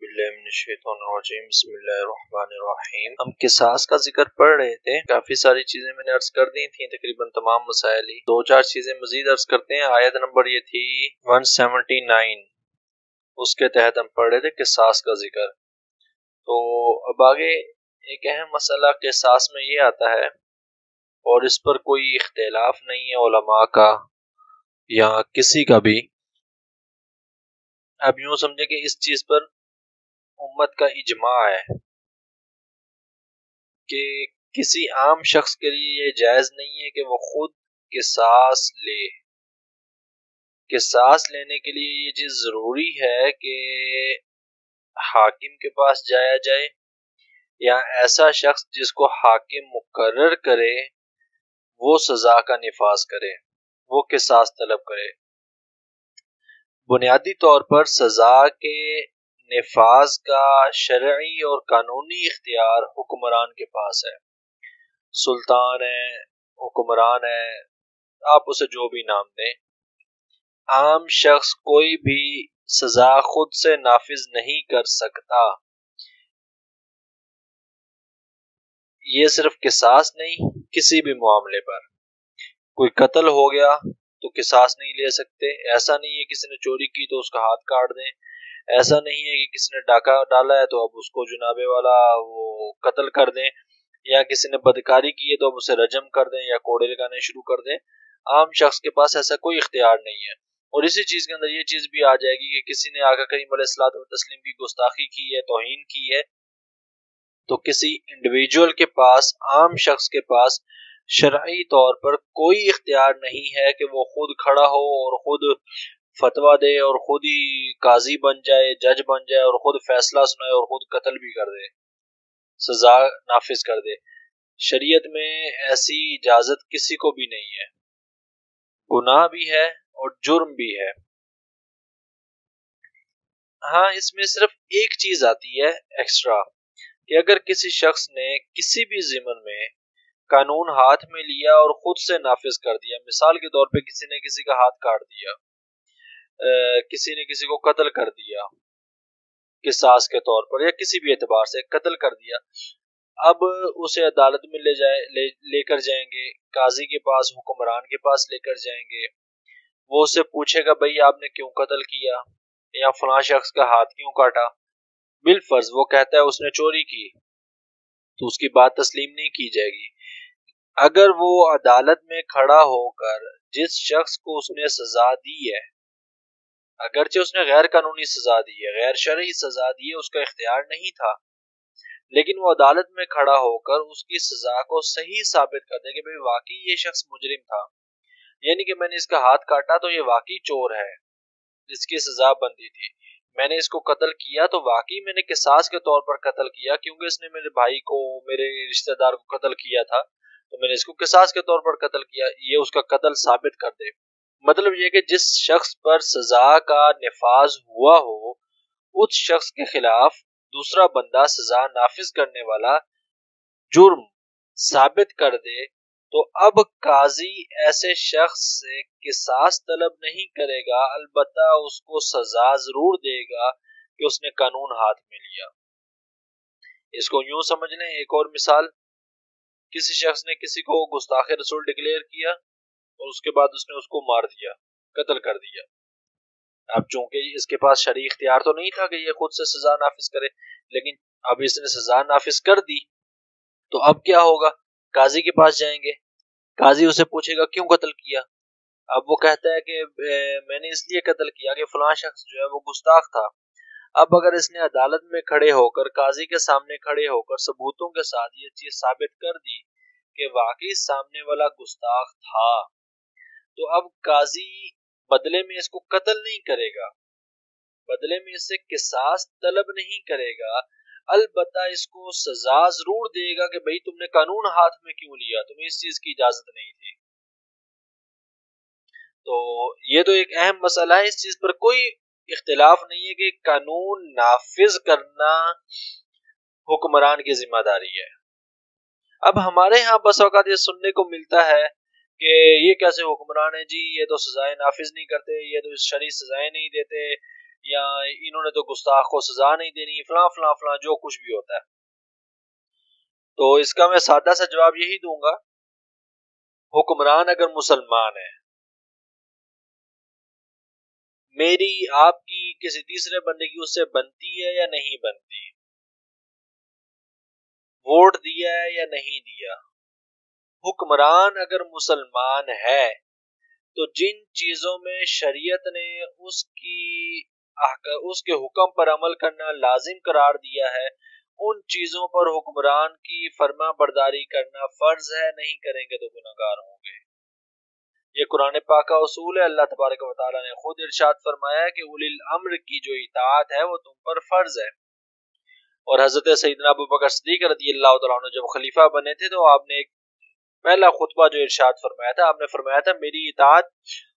باللہ من الشیطان الرجیم بسم اللہ الرحمن الرحیم۔ ہم قصاص کا ذکر پڑھ رہے تھے، کافی ساری چیزیں میں نے عرض کر دی تھیں، تقریباً تمام مسائل ہی، دو چار چیزیں مزید عرض کرتے ہیں۔ آیت نمبر یہ تھی 179، اس کے تحت ہم پڑھ رہے تھے قصاص کا ذکر۔ تو اب آگے ایک اہم مسئلہ قصاص میں یہ آتا ہے، اور اس پر کوئی اختلاف نہیں ہے علماء کا یا کسی کا بھی۔ اب یوں سمجھے کہ اس چیز پر امت کا اجماع ہے کہ کسی عام شخص کے لیے یہ جائز نہیں ہے کہ وہ خود قصاص لے۔ قصاص لینے کے لیے یہ چیز ضروری ہے کہ حاکم کے پاس جایا جائے، یا ایسا شخص جس کو حاکم مقرر کرے وہ سزا کا نفاذ کرے، وہ قصاص طلب کرے۔ بنیادی طور پر سزا کے نفاذ کا شرعی اور قانونی اختیار حکمران کے پاس ہے۔ سلطان ہے، حکمران ہے، آپ اسے جو بھی نام دیں۔ عام شخص کوئی بھی سزا خود سے نافذ نہیں کر سکتا۔ یہ صرف قصاص نہیں، کسی بھی معاملے پر کوئی قتل ہو گیا تو قصاص نہیں لے سکتے۔ ایسا نہیں ہے کسی نے چوری کی تو اس کا ہاتھ کاٹ دیں، ایسا نہیں ہے کہ کسی نے ڈاکہ ڈالا ہے تو اب اس کو جناب والا وہ قتل کر دیں، یا کسی نے بدکاری کی ہے تو اب اسے رجم کر دیں یا کوڑے لگانے شروع کر دیں۔ عام شخص کے پاس ایسا کوئی اختیار نہیں ہے۔ اور اسی چیز کے اندر یہ چیز بھی آ جائے گی کہ کسی نے آقا کریم علیہ الصلوۃ والتسلیم کی گستاخی کی ہے، توہین کی ہے، تو کسی انڈیویجول کے پاس، عام شخص کے پاس شرعی طور پر کوئی اختیار نہیں ہے کہ وہ خود کھڑا ہو اور خود فتویٰ دے اور خود ہی قاضی بن جائے، جج بن جائے اور خود فیصلہ سنائے اور خود قتل بھی کر دے، سزا نافذ کر دے۔ شریعت میں ایسی اجازت کسی کو بھی نہیں ہے، گناہ بھی ہے اور جرم بھی ہے۔ ہاں، اس میں صرف ایک چیز آتی ہے ایکسٹرا، کہ اگر کسی شخص نے کسی بھی ضمن میں قانون ہاتھ میں لیا اور خود سے نافذ کر دیا، مثال کے طور پہ کسی نے کسی کا ہاتھ کاٹ دیا، کسی نے کسی کو قتل کر دیا قصاص کے طور پر، یا کسی بھی اعتبار سے قتل کر دیا، اب اسے عدالت میں لے کر جائیں گے، قاضی کے پاس، حکمران کے پاس لے کر جائیں گے۔ وہ اسے پوچھے گا بھئی آپ نے کیوں قتل کیا، یا فلاں شخص کا ہاتھ کیوں کاٹا۔ بالفرض وہ کہتا ہے اس نے چوری کی، تو اس کی بات تسلیم نہیں کی جائے گی۔ اگر وہ عدالت میں کھڑا ہو کر جس شخص کو اس نے سزا دی ہے، اگرچہ اس نے غیر قانونی سزا دی ہے، غیر شرعی سزا دی ہے، اس کا اختیار نہیں تھا، لیکن وہ عدالت میں کھڑا ہو کر اس کی سزا کو صحیح ثابت کر دے کہ بھئی واقعی یہ شخص مجرم تھا، یعنی کہ میں نے اس کا ہاتھ کاٹا تو یہ واقعی چور ہے، اس کی سزا بندی تھی، میں نے اس کو قتل کیا تو واقعی میں نے قصاص کے طور پر قتل کیا، کیونکہ اس نے میرے بھائی کو، میرے رشتہ دار کو قتل کیا تھا، تو میں نے اس کو قصاص کے طور پر قتل کیا، یہ اس کا قتل ثابت کر دے۔ مطلب یہ کہ جس شخص پر سزا کا نفاذ ہوا ہو، اس شخص کے خلاف دوسرا بندہ سزا نافذ کرنے والا جرم ثابت کر دے، تو اب قاضی ایسے شخص سے قصاص طلب نہیں کرے گا، البتہ اس کو سزا ضرور دے گا کہ اس نے قانون ہاتھ میں لیا۔ اس کو یوں سمجھ لیں، ایک اور مثال، کسی شخص نے کسی کو گستاخ رسول ڈکلیئر کیا اور اس کے بعد اس نے اس کو مار دیا، قتل کر دیا۔ اب چونکہ اس کے پاس شرعی اختیار تو نہیں تھا کہ یہ خود سے سزا نافذ کرے، لیکن اب اس نے سزا نافذ کر دی، تو اب کیا ہوگا؟ قاضی کے پاس جائیں گے، قاضی اسے پوچھے گا کیوں قتل کیا؟ اب وہ کہتا ہے کہ میں نے اس لیے قتل کیا کہ فلاں شخص جو ہے وہ گستاخ تھا۔ اب اگر اس نے عدالت میں کھڑے ہو کر، قاضی کے سامنے کھڑے ہو کر ثبوتوں کے ساتھ یہ چیز ثابت کر دی کہ واقعی سامنے والا گستاخ تھا، تو اب قاضی بدلے میں اس کو قتل نہیں کرے گا، بدلے میں اس سے قصاص طلب نہیں کرے گا، البتہ اس کو سزا ضرور دے گا کہ بھئی تم نے قانون ہاتھ میں کیوں لیا، تمہیں اس چیز کی اجازت نہیں تھی۔ تو یہ تو ایک اہم مسئلہ ہے، اس چیز پر کوئی اختلاف نہیں ہے کہ قانون نافذ کرنا حکمران کی ذمہ داری ہے۔ اب ہمارے ہاں بس اوقات یہ سننے کو ملتا ہے کہ یہ کیسے حکمران ہے جی، یہ تو سزائیں نافذ نہیں کرتے، یہ تو شرعی سزائیں نہیں دیتے، یا انہوں نے تو گستاخ کو سزا نہیں دینی، فلاں فلاں فلاں جو کچھ بھی ہوتا ہے. تو اس کا میں سادہ سا جواب یہی دوں گا، حکمران اگر مسلمان ہے، میری آپ کی کسی تیسرے بندے کی اس سے بنتی ہے یا نہیں بنتی، ووٹ دیا ہے یا نہیں دیا. حکمران اگر مسلمان ہے تو جن چیزوں میں شریعت نے اس کے حکم پر عمل کرنا لازم قرار دیا ہے، ان چیزوں پر حکمران کی فرما برداری کرنا فرض ہے، نہیں کریں گے تو گناہگار ہوں گے. یہ قرآن پاک کا اصول ہے. اللہ تبارک و تعالیٰ نے خود ارشاد فرمایا ہے کہ اولی الامر کی جو اطاعت ہے وہ تم پر فرض ہے. اور حضرت سیدنا ابو بکر صدیق رضی اللہ تعالیٰ عنہ جب خلیفہ بنے تھے تو آپ نے ایک پہلا خطبہ جو ارشاد فرمایا تھا، آپ نے فرمایا تھا میری اطاعت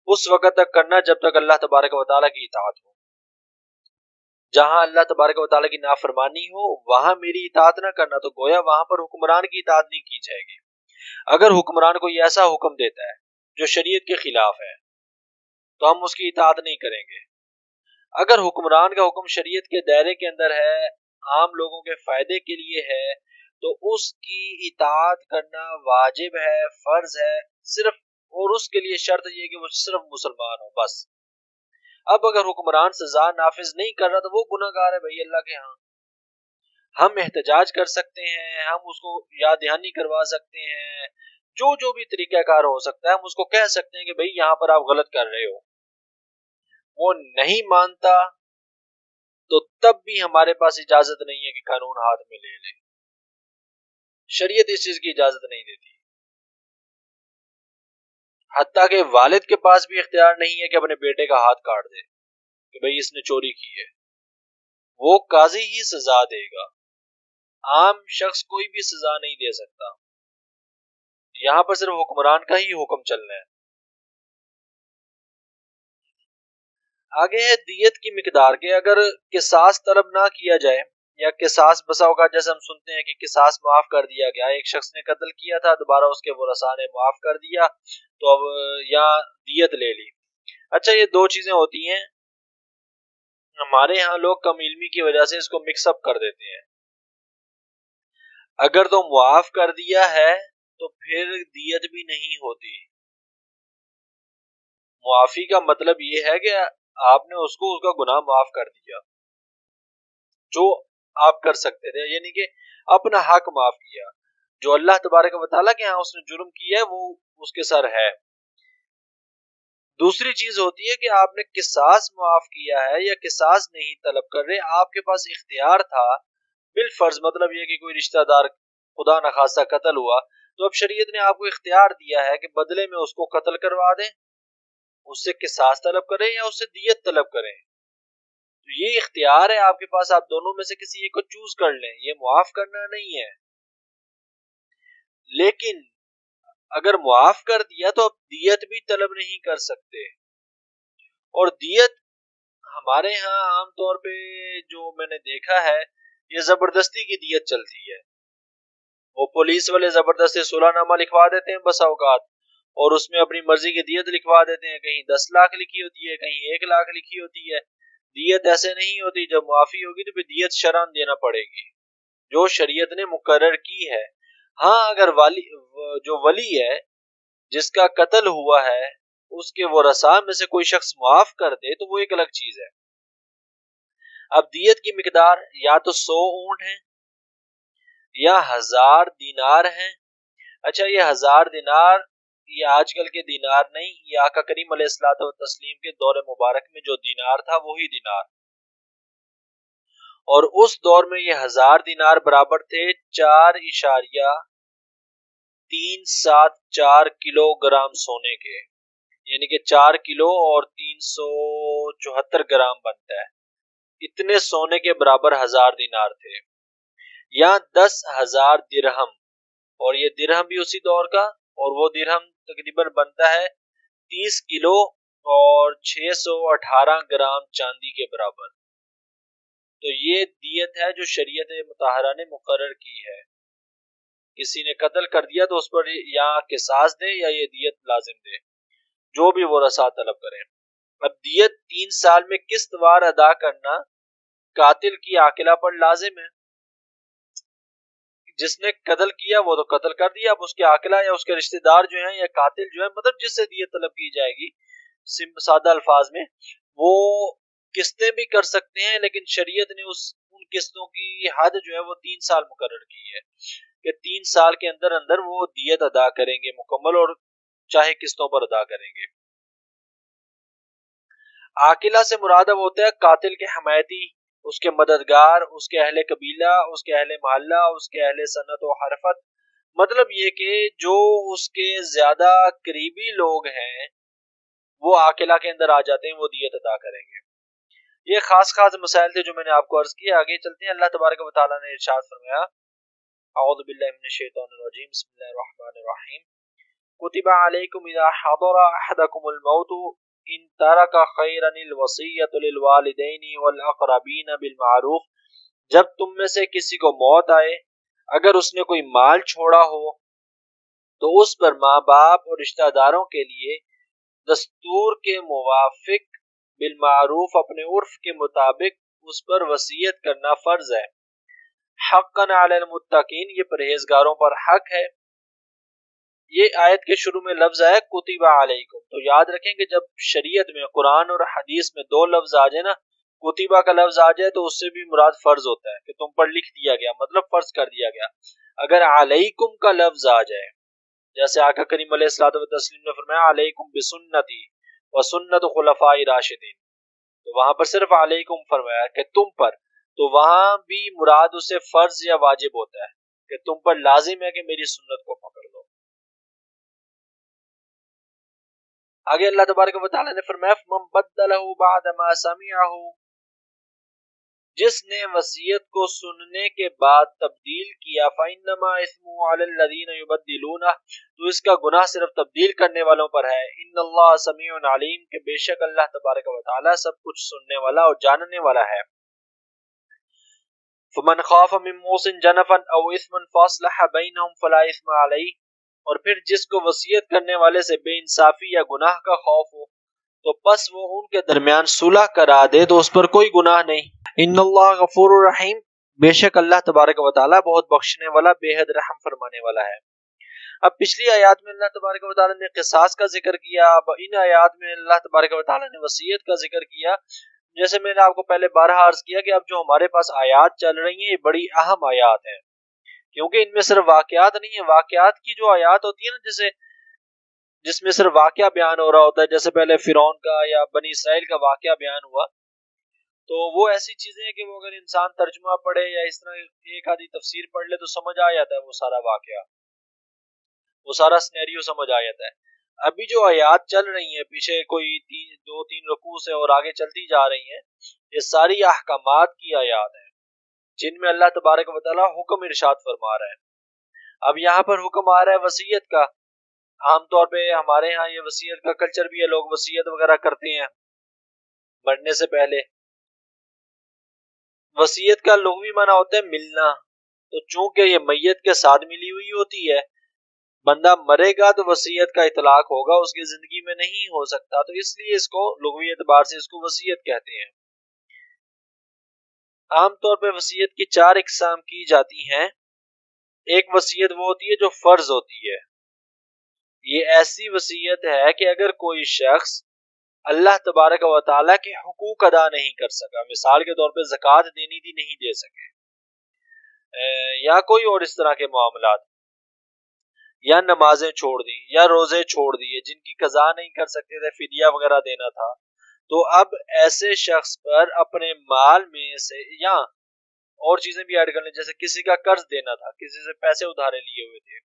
اس وقت تک کرنا جب تک اللہ تبارک و تعالیٰ کی اطاعت ہو. جہاں اللہ تبارک و تعالیٰ کی نافرمانی ہو وہاں میری اطاعت نہ کرنا، تو گویا وہاں پر حکمران کی اطاعت نہیں کی جائے گی. اگر حکمران کوئی ایسا حکم دیتا ہے جو شریعت کے خلاف ہے تو ہم اس کی اطاعت نہیں کریں گے. اگر حکمران کا حکم شریعت کے دائرے کے اندر ہے، عام لوگوں کے فائدے کے لیے ہے، تو اس کی اطاعت کرنا واجب ہے، فرض ہے، صرف اور اس کے لیے شرط یہ کہ وہ صرف مسلمان ہو بس. اب اگر حکمران سزا نافذ نہیں کر رہا تو وہ گناہگار ہے بھائی اللہ کے ہاں. ہم احتجاج کر سکتے ہیں، ہم اس کو یاد دہانی کروا سکتے ہیں، جو بھی طریقہ کار ہو سکتا ہے ہم اس کو کہہ سکتے ہیں کہ بھائی یہاں پر آپ غلط کر رہے ہو. وہ نہیں مانتا تو تب بھی ہمارے پاس اجازت نہیں ہے کہ قانون ہاتھ میں لے لے. شریعت اس چیز کی اجازت نہیں دیتی. حتیٰ کہ والد کے پاس بھی اختیار نہیں ہے کہ اپنے بیٹے کا ہاتھ کاٹ دے کہ بھئی اس نے چوری کی ہے. وہ قاضی ہی سزا دے گا، عام شخص کوئی بھی سزا نہیں دے سکتا. یہاں پر صرف حکمران کا ہی حکم چلنا ہے. آگے ہے دیت کی مقدار کے. اگر قصاص طلب نہ کیا جائے یا قصاص بسا اوقات جیسے ہم سنتے ہیں کہ قصاص معاف کر دیا گیا، ایک شخص نے قتل کیا تھا دوبارہ اس کے ورثاء نے معاف کر دیا تو اب یہاں دیت لے لی. اچھا یہ دو چیزیں ہوتی ہیں، ہمارے ہاں لوگ کم علمی کی وجہ سے اس کو مکس اپ کر دیتے ہیں. اگر تو معاف کر دیا ہے تو پھر دیت بھی نہیں ہوتی. معافی کا مطلب یہ ہے کہ آپ نے اس کو اس کا گناہ معاف کر دیا جو آپ کر سکتے تھے، یعنی کہ اپنا حق معاف کیا. جو اللہ تبارک و تعالیٰ کے ہاں اس نے جرم کیا ہے وہ اس کے سر ہے. دوسری چیز ہوتی ہے کہ آپ نے قصاص معاف کیا ہے یا قصاص نہیں طلب کر رہے، آپ کے پاس اختیار تھا بالفرض. مطلب یہ کہ کوئی رشتہ دار خدا نخواستہ قتل ہوا تو اب شریعت نے آپ کو اختیار دیا ہے کہ بدلے میں اس کو قتل کروا دیں، اس سے قصاص طلب کریں یا اس سے دیت طلب کریں. تو یہ اختیار ہے آپ کے پاس، آپ دونوں میں سے کسی ایک کو چوز کر لیں. یہ معاف کرنا نہیں ہے. لیکن اگر معاف کر دیا تو اب دیت بھی طلب نہیں کر سکتے. اور دیت ہمارے ہاں عام طور پہ جو میں نے دیکھا ہے یہ زبردستی کی دیت چلتی ہے. وہ پولیس والے زبردستی صلح نامہ لکھوا دیتے ہیں بسا اوقات، اور اس میں اپنی مرضی کی دیت لکھوا دیتے ہیں. کہیں 10 لاکھ لکھی ہوتی ہے، کہیں 1 لاکھ لکھی ہوتی ہے. دیت ایسے نہیں ہوتی. جب معافی ہوگی تو پھر دیت شرعاً دینا پڑے گی جو شریعت نے مقرر کی ہے. ہاں اگر جو ولی ہے جس کا قتل ہوا ہے اس کے ورثاء میں سے کوئی شخص معاف کر دے تو وہ ایک الگ چیز ہے. اب دیت کی مقدار یا تو 100 اونٹ ہیں یا 1000 دینار ہیں. اچھا یہ 1000 دینار یہ آج کل کے دینار نہیں، یہ آقا کریم علیہ الصلوۃ والتسلیم کے دور مبارک میں جو دینار تھا وہی دینار. اور اس دور میں یہ 1000 دینار برابر تھے 4.374 کلو گرام سونے کے، یعنی کہ 4 کلو اور 374 گرام بنتا ہے. اتنے سونے کے برابر 1000 دینار تھے. یا 10,000 درہم، اور یہ درہم بھی اسی دور کا، اور وہ درہم تقریباً بنتا ہے 30 کلو اور 618 گرام چاندی کے برابر. تو یہ دیت ہے جو شریعت مطہرہ نے مقرر کی ہے. کسی نے قتل کر دیا تو اس پر یا قصاص دے یا یہ دیت لازم دے، جو بھی ورثاء طلب کریں. اب دیت 3 سال میں قسط وار ادا کرنا قاتل کی عاقلہ پر لازم ہے. جس نے قتل کیا وہ تو قتل کر دیا، اب اس کے عاقلہ یا اس کے رشتہ دار جو ہیں یا قاتل جو ہے، مطلب جس سے دیت طلب کی جائے گی سادہ الفاظ میں، وہ قسطیں بھی کر سکتے ہیں، لیکن شریعت نے ان قسطوں کی حد جو ہے وہ 3 سال مقرر کی ہے کہ 3 سال کے اندر اندر وہ دیت ادا کریں گے مکمل، اور چاہے قسطوں پر ادا کریں گے. عاقلہ سے مراد اب ہوتا ہے قاتل کے حمایتی، اس کے مددگار، اس کے اہل قبیلہ، اس کے اہل محلہ، اس کے اہل سنت و حرفت. مطلب یہ کہ جو اس کے زیادہ قریبی لوگ ہیں وہ عاقلہ کے اندر آ جاتے ہیں، وہ دیت ادا کریں گے. یہ خاص مسائل تھے جو میں نے آپ کو عرض کیا. آگے چلتے ہیں. اللہ تبارک و تعالیٰ نے ارشاد فرمایا، اعوذ باللہ من الشیطان الرجیم، بسم اللہ الرحمن الرحیم، کتب علیکم اذا حضر احدکم الموت ان ترک خیرا الوصیۃ للوالدین والاقربین بالمعروف. جب تم میں سے کسی کو موت آئے، اگر اس نے کوئی مال چھوڑا ہو تو اس پر ماں باپ اور رشتہ داروں کے لیے دستور کے موافق بالمعروف اپنے عرف کے مطابق اس پر وصیت کرنا فرض ہے. حقا علی المتقین، یہ پرہیزگاروں پر حق ہے. یہ آیت کے شروع میں لفظ ہے کتب علیکم، تو یاد رکھیں کہ جب شریعت میں قرآن اور حدیث میں 2 لفظ آ جائے نا، کتبہ کا لفظ آ جائے تو اس سے بھی مراد فرض ہوتا ہے کہ تم پر لکھ دیا گیا، مطلب فرض کر دیا گیا. اگر علیکم کا لفظ آ جائے، جیسے آقا کریم علیہ الصلوۃ والتسلیم نے فرمایا علیکم بسنتی وسنت خلفاء راشدین، تو وہاں پر صرف علیکم فرمایا کہ تم پر، تو وہاں بھی مراد اسے فرض یا واجب ہوتا ہے کہ تم پر لازم ہے کہ میری سنت کو پکڑ لو. آگے اللہ تبارک و تعالی نے فرمایا فمن بدلہ بعد ما سمعہ، جس نے وصیت کو سننے کے بعد تبدیل کیا، فإنما اسمه علی الذین یبدلونہ، تو اس کا گناہ صرف تبدیل کرنے والوں پر ہے. ان اللہ سمیع علیم، کہ بے شک اللہ تبارک و تعالی سب کچھ سننے والا اور جاننے والا ہے. فمن خاف من موص جنفا او اثما فاصلح بینہم فلا اثم علیہ، اور پھر جس کو وصیت کرنے والے سے بے انصافی یا گناہ کا خوف ہو تو پس وہ ان کے درمیان صلح کرا دے تو اس پر کوئی گناہ نہیں. ان اللہ غفور الرحیم، بے شک اللہ تبارک و تعالی بہت بخشنے والا، بے حد رحم فرمانے والا ہے. اب پچھلی آیات میں اللہ تبارک و تعالی نے قصاص کا ذکر کیا، اب ان آیات میں اللہ تبارک و تعالی نے وصیت کا ذکر کیا. جیسے میں نے آپ کو پہلے بارہا عرض کیا کہ اب جو ہمارے پاس آیات چل رہی ہیں یہ بڑی اہم آیات ہیں، کیونکہ ان میں صرف واقعات نہیں ہیں. واقعات کی جو آیات ہوتی ہیں نا، جس میں صرف واقعہ بیان ہو رہا ہوتا ہے، جیسے پہلے فرعون کا یا بنی اسرائیل کا واقعہ بیان ہوا، تو وہ ایسی چیزیں ہیں کہ وہ اگر انسان ترجمہ پڑھے یا اس طرح ایک آدھی تفسیر پڑھ لے تو سمجھ آ جاتا ہے، وہ سارا واقعہ، وہ سارا سینیریو سمجھ آ جاتا ہے. ابھی جو آیات چل رہی ہیں پیچھے کوئی 2-3 رکوع سے اور آگے چلتی جا رہی ہیں، یہ ساری احکامات کی آیات ہیں جن میں اللہ تبارک و تعالی حکم ارشاد فرما رہا ہے. اب یہاں پر حکم آ رہا ہے وصیت کا. عام طور پہ ہمارے ہاں یہ وصیت کا کلچر بھی ہے، لوگ وصیت وغیرہ کرتے ہیں مرنے سے پہلے. وصیت کا لغوی معنی ہوتا ہے ملنا، تو چونکہ یہ میت کے ساتھ ملی ہوئی ہوتی ہے، بندہ مرے گا تو وصیت کا اطلاق ہوگا، اس کی زندگی میں نہیں ہو سکتا، تو اس لیے اس کو لغوی اعتبار سے اس کو وصیت کہتے ہیں. عام طور پہ وصیت کی 4 اقسام کی جاتی ہیں. ایک وصیت وہ ہوتی ہے جو فرض ہوتی ہے. یہ ایسی وصیت ہے کہ اگر کوئی شخص اللہ تبارک و تعالیٰ کے حقوق ادا نہیں کر سکا، مثال کے طور پہ زکوٰۃ دینی تھی نہیں دے سکے، یا کوئی اور اس طرح کے معاملات، یا نمازیں چھوڑ دی یا روزے چھوڑ دیے جن کی قضا نہیں کر سکتے تھے، فدیہ وغیرہ دینا تھا، تو اب ایسے شخص پر اپنے مال میں سے یا اور چیزیں بھی ایڈ کر لیں، جیسے کسی کا قرض دینا تھا، کسی سے پیسے ادھارے لیے ہوئے تھے،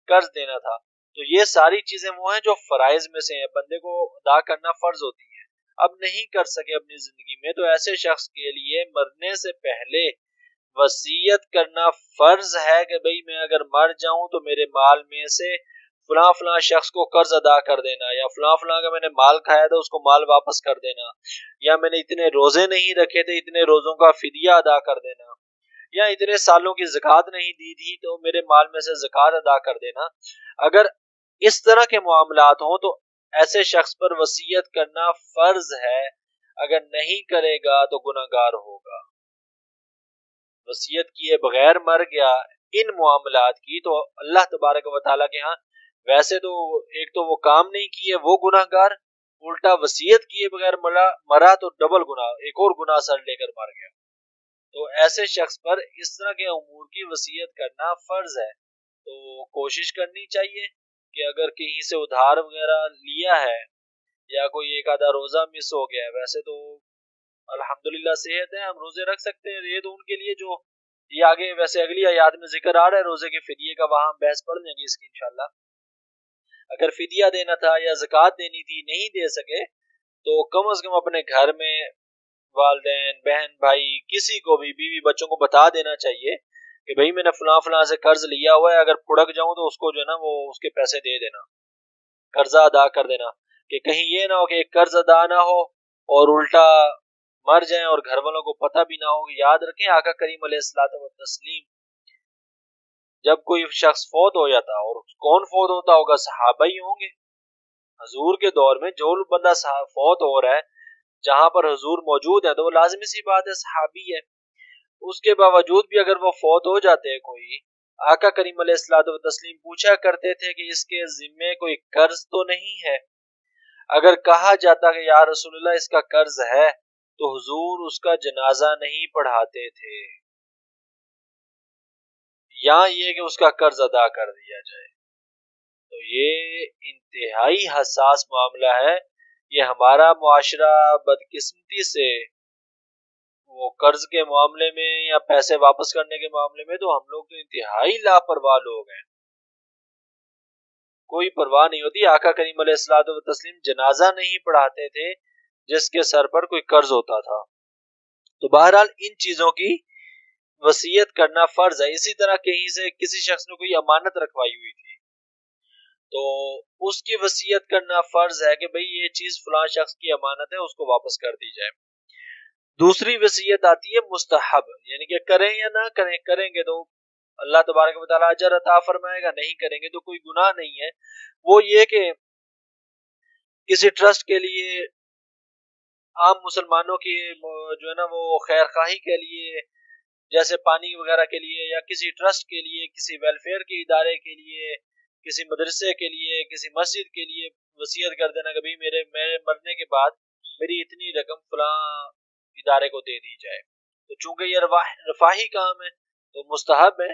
قرض دینا تھا، تو یہ ساری چیزیں وہ ہیں جو فرائض میں سے ہیں، بندے کو ادا کرنا فرض ہوتی ہیں. اب نہیں کر سکے اپنی زندگی میں، تو ایسے شخص کے لیے مرنے سے پہلے وصیت کرنا فرض ہے کہ بھئی میں اگر مر جاؤں تو میرے مال میں سے فلاں فلاں شخص کو قرض ادا کر دینا، یا فلاں فلاں کا میں نے مال کھایا تھا اس کو مال واپس کر دینا، یا میں نے اتنے روزے نہیں رکھے تھے اتنے روزوں کا فدیہ ادا کر دینا، یا اتنے سالوں کی زکوٰۃ نہیں دی تھی تو میرے مال میں سے زکوٰۃ ادا کر دینا. اگر اس طرح کے معاملات ہوں تو ایسے شخص پر وصیت کرنا فرض ہے، اگر نہیں کرے گا تو گناہگار ہوگا۔ وصیت کیے بغیر مر گیا ان معاملات کی تو اللہ تبارک و تعالیٰ کے ہاں ویسے تو ایک تو وہ کام نہیں کیے وہ گناہگار، الٹا وصیت کیے بغیر مرا تو ڈبل گناہ، ایک اور گناہ سر لے کر مر گیا۔ تو ایسے شخص پر اس طرح کے امور کی وصیت کرنا فرض ہے۔ تو کوشش کرنی چاہیے کہ اگر کہیں سے ادھار وغیرہ لیا ہے یا کوئی ایک آدھا روزہ مس ہو گیا ہے، ویسے تو الحمدللہ صحت ہے، ہم روزے رکھ سکتے ہیں، یہ تو ان کے لیے جو یہ آگے ویسے اگلی آیات میں ذکر آ رہا ہے روزے کے فدیے کا، وہاں ہم بحث پڑھ لیں گے اس کی انشاءاللہ۔ اگر فدیہ دینا تھا یا زکوٰۃ دینی تھی نہیں دے سکے تو کم از کم اپنے گھر میں والدین، بہن، بھائی، کسی کو بھی، بیوی بچوں کو بتا دینا چاہیے کہ بھئی میں نے فلاں فلاں سے قرض لیا ہوا ہے، اگر پھڑک جاؤں تو اس کو جو ہے نا وہ اس کے پیسے دے دینا، قرضہ ادا کر دینا، کہ کہیں یہ نہ ہو کہ قرض ادا نہ ہو اور الٹا مر جائیں اور گھر والوں کو پتہ بھی نہ ہو۔ یاد رکھیں آقا کریم علیہ الصلوۃ والتسلیم جب کوئی شخص فوت ہو جاتا، اور کون فوت ہوتا ہوگا؟ صحابہ ہی ہوں گے۔ حضور کے دور میں جو بندہ فوت ہو رہا ہے جہاں پر حضور موجود ہے تو وہ لازمی سی بات ہے صحابی ہے۔ اس کے باوجود بھی اگر وہ فوت ہو جاتے ہیں کوئی، آقا کریم علیہ الصلوۃ والتسلیم پوچھا کرتے تھے کہ اس کے ذمے کوئی قرض تو نہیں ہے؟ اگر کہا جاتا کہ یا رسول اللہ اس کا قرض ہے تو حضور اس کا جنازہ نہیں پڑھاتے تھے، یا یہ کہ اس کا قرض ادا کر دیا جائے۔ تو یہ انتہائی حساس معاملہ ہے۔ یہ ہمارا معاشرہ بدقسمتی سے وہ قرض کے معاملے میں یا پیسے واپس کرنے کے معاملے میں تو ہم لوگ تو انتہائی لاپرواہ لوگ ہیں، کوئی پرواہ نہیں ہوتی۔ آقا کریم علیہ الصلوۃ والتسلیم جنازہ نہیں پڑھاتے تھے جس کے سر پر کوئی قرض ہوتا تھا۔ تو بہرحال ان چیزوں کی وصیت کرنا فرض ہے۔ اسی طرح کہیں سے کسی شخص نے کوئی امانت رکھوائی ہوئی تھی تو اس کی وصیت کرنا فرض ہے کہ بھئی یہ چیز فلاں شخص کی امانت ہے، اس کو واپس کر دی جائے۔ دوسری وصیت آتی ہے مستحب، یعنی کہ کریں یا نہ کریں، کریں گے تو اللہ تبارک و تعالیٰ اجر عطا فرمائے گا، نہیں کریں گے تو کوئی گناہ نہیں ہے۔ وہ یہ کہ کسی ٹرسٹ کے لیے، عام مسلمانوں کی جو ہے نا وہ خیر خواہی کے لیے، جیسے پانی وغیرہ کے لیے، یا کسی ٹرسٹ کے لیے، کسی ویلفیئر کے ادارے کے لیے، کسی مدرسے کے لیے، کسی مسجد کے لیے وصیت کر دینا کہ بھئی میرے مرنے کے بعد میری اتنی رقم فلاں ادارے کو دے دی جائے۔ تو چونکہ یہ رفاہی کام ہے تو مستحب ہے،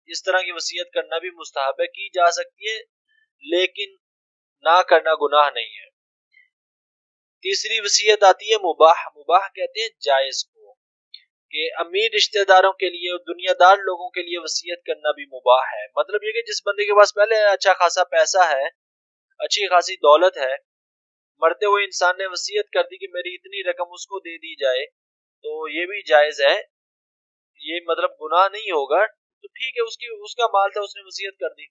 اس طرح کی وصیت کرنا بھی مستحب ہے، کی جا سکتی ہے لیکن نہ کرنا گناہ نہیں ہے۔ تیسری وصیت آتی ہے مباح۔ مباح کہتے ہیں جائز کو، کہ امیر رشتہ داروں کے لیے اور دنیا دار لوگوں کے لیے وصیت کرنا بھی مباح ہے۔ مطلب یہ کہ جس بندے کے پاس پہلے اچھا خاصا پیسہ ہے، اچھی خاصی دولت ہے، مرتے ہوئے انسان نے وصیت کر دی کہ میری اتنی رقم اس کو دے دی جائے، تو یہ بھی جائز ہے، یہ مطلب گناہ نہیں ہوگا، تو ٹھیک ہے، اس کا مال تھا، اس نے وصیت کر دی۔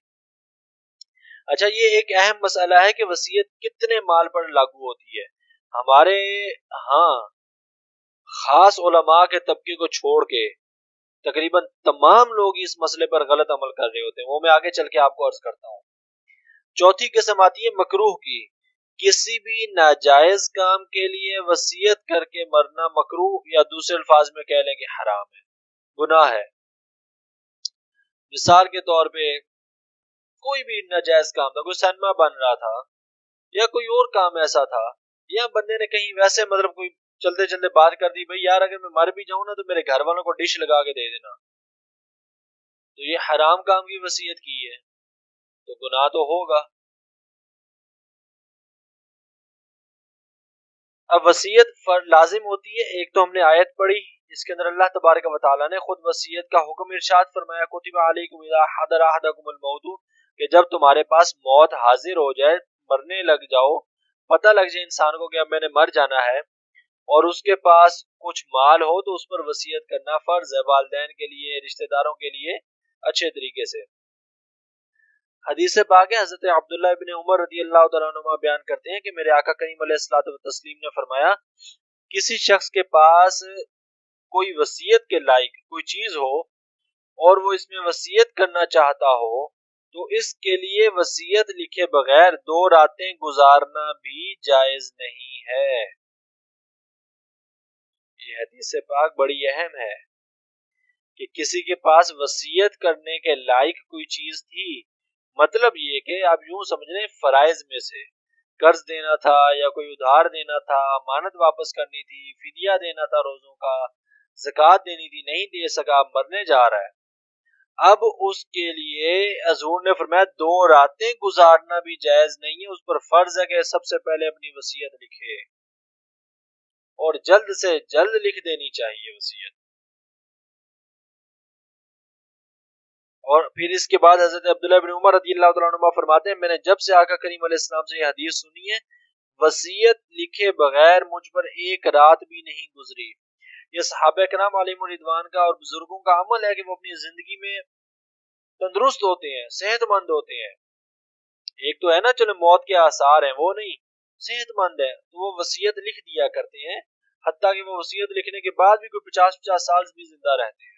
اچھا یہ ایک اہم مسئلہ ہے کہ وصیت کتنے مال پر لاگو ہوتی ہے۔ ہمارے ہاں خاص علماء کے طبقے کو چھوڑ کے تقریباً تمام لوگ اس مسئلے پر غلط عمل کر رہے ہوتے ہیں، وہ میں آگے چل کے آپ کو عرض کرتا ہوں۔ چوتھی قسم آتی ہے مکروہ کی، کسی بھی ناجائز کام کے لیے وصیت کر کے مرنا مکروہ، یا دوسرے الفاظ میں کہہ لیں کہ حرام ہے، گناہ ہے۔ مثال کے طور پہ کوئی بھی ناجائز کام تھا، کوئی سینما بن رہا تھا یا کوئی اور کام ایسا تھا، یا بندے نے کہیں ویسے مطلب کوئی چلتے چلتے بات کر دی، بھئی یار اگر میں مر بھی جاؤں نا تو میرے گھر والوں کو ڈش لگا کے دے دینا، تو یہ حرام کام کی وصیت کی ہے تو گناہ تو ہوگا۔ اب وصیت لازم ہوتی ہے، ایک تو ہم نے آیت پڑھی، اس کے اندر اللہ تبارک و تعالیٰ نے خود وصیت کا حکم ارشاد فرمایا، کتب علیکم اذا حضر احدکم الموت، کہ جب تمہارے پاس موت حاضر ہو جائے، مرنے لگ جاؤ، پتہ لگ جائے انسان کو کہ اب میں نے مر جانا ہے، اور اس کے پاس کچھ مال ہو تو اس پر وصیت کرنا فرض ہے، والدین کے لیے، رشتہ داروں کے لیے اچھے طریقے سے۔ حدیث پاک ہے، حضرت عبداللہ ابن عمر رضی اللہ تعالیٰ عنہ بیان کرتے ہیں کہ میرے آقا کریم علیہ الصلوۃ والتسلیم نے فرمایا، کسی شخص کے پاس کوئی وصیت کے لائق کوئی چیز ہو اور وہ اس میں وصیت کرنا چاہتا ہو تو اس کے لیے وصیت لکھے بغیر 2 راتیں گزارنا بھی جائز نہیں ہے۔ یہ حدیث پاک بڑی اہم ہے کہ کسی کے پاس وصیت کرنے کے لائق کوئی چیز تھی، مطلب یہ کہ آپ یوں سمجھ لیں فرائض میں سے قرض دینا تھا یا کوئی ادھار دینا تھا، امانت واپس کرنی تھی، فدیہ دینا تھا روزوں کا، زکوٰۃ دینی تھی، نہیں دے سکا، مرنے جا رہا ہے، اب اس کے لیے حضور نے فرمایا 2 راتیں گزارنا بھی جائز نہیں ہے، اس پر فرض ہے کہ سب سے پہلے اپنی وصیت لکھے اور جلد سے جلد لکھ دینی چاہیے وصیت۔ اور پھر اس کے بعد حضرت عبداللہ بن عمر رضی اللہ تعالیٰ عنہ فرماتے ہیں میں نے جب سے آقا کریم علیہ السلام سے یہ حدیث سنی ہے، وصیت لکھے بغیر مجھ پر ایک رات بھی نہیں گزری۔ یہ صحابہ کرام علیہم الرضوان کا اور بزرگوں کا عمل ہے کہ وہ اپنی زندگی میں تندرست ہوتے ہیں، صحت مند ہوتے ہیں۔ ایک تو ہے نا چلو موت کے آثار ہیں، وہ نہیں، صحت مند ہے تو وہ وصیت لکھ دیا کرتے ہیں، حتیٰ کہ وہ وصیت لکھنے کے بعد بھی کوئی 50 سال بھی زندہ رہتے ہیں۔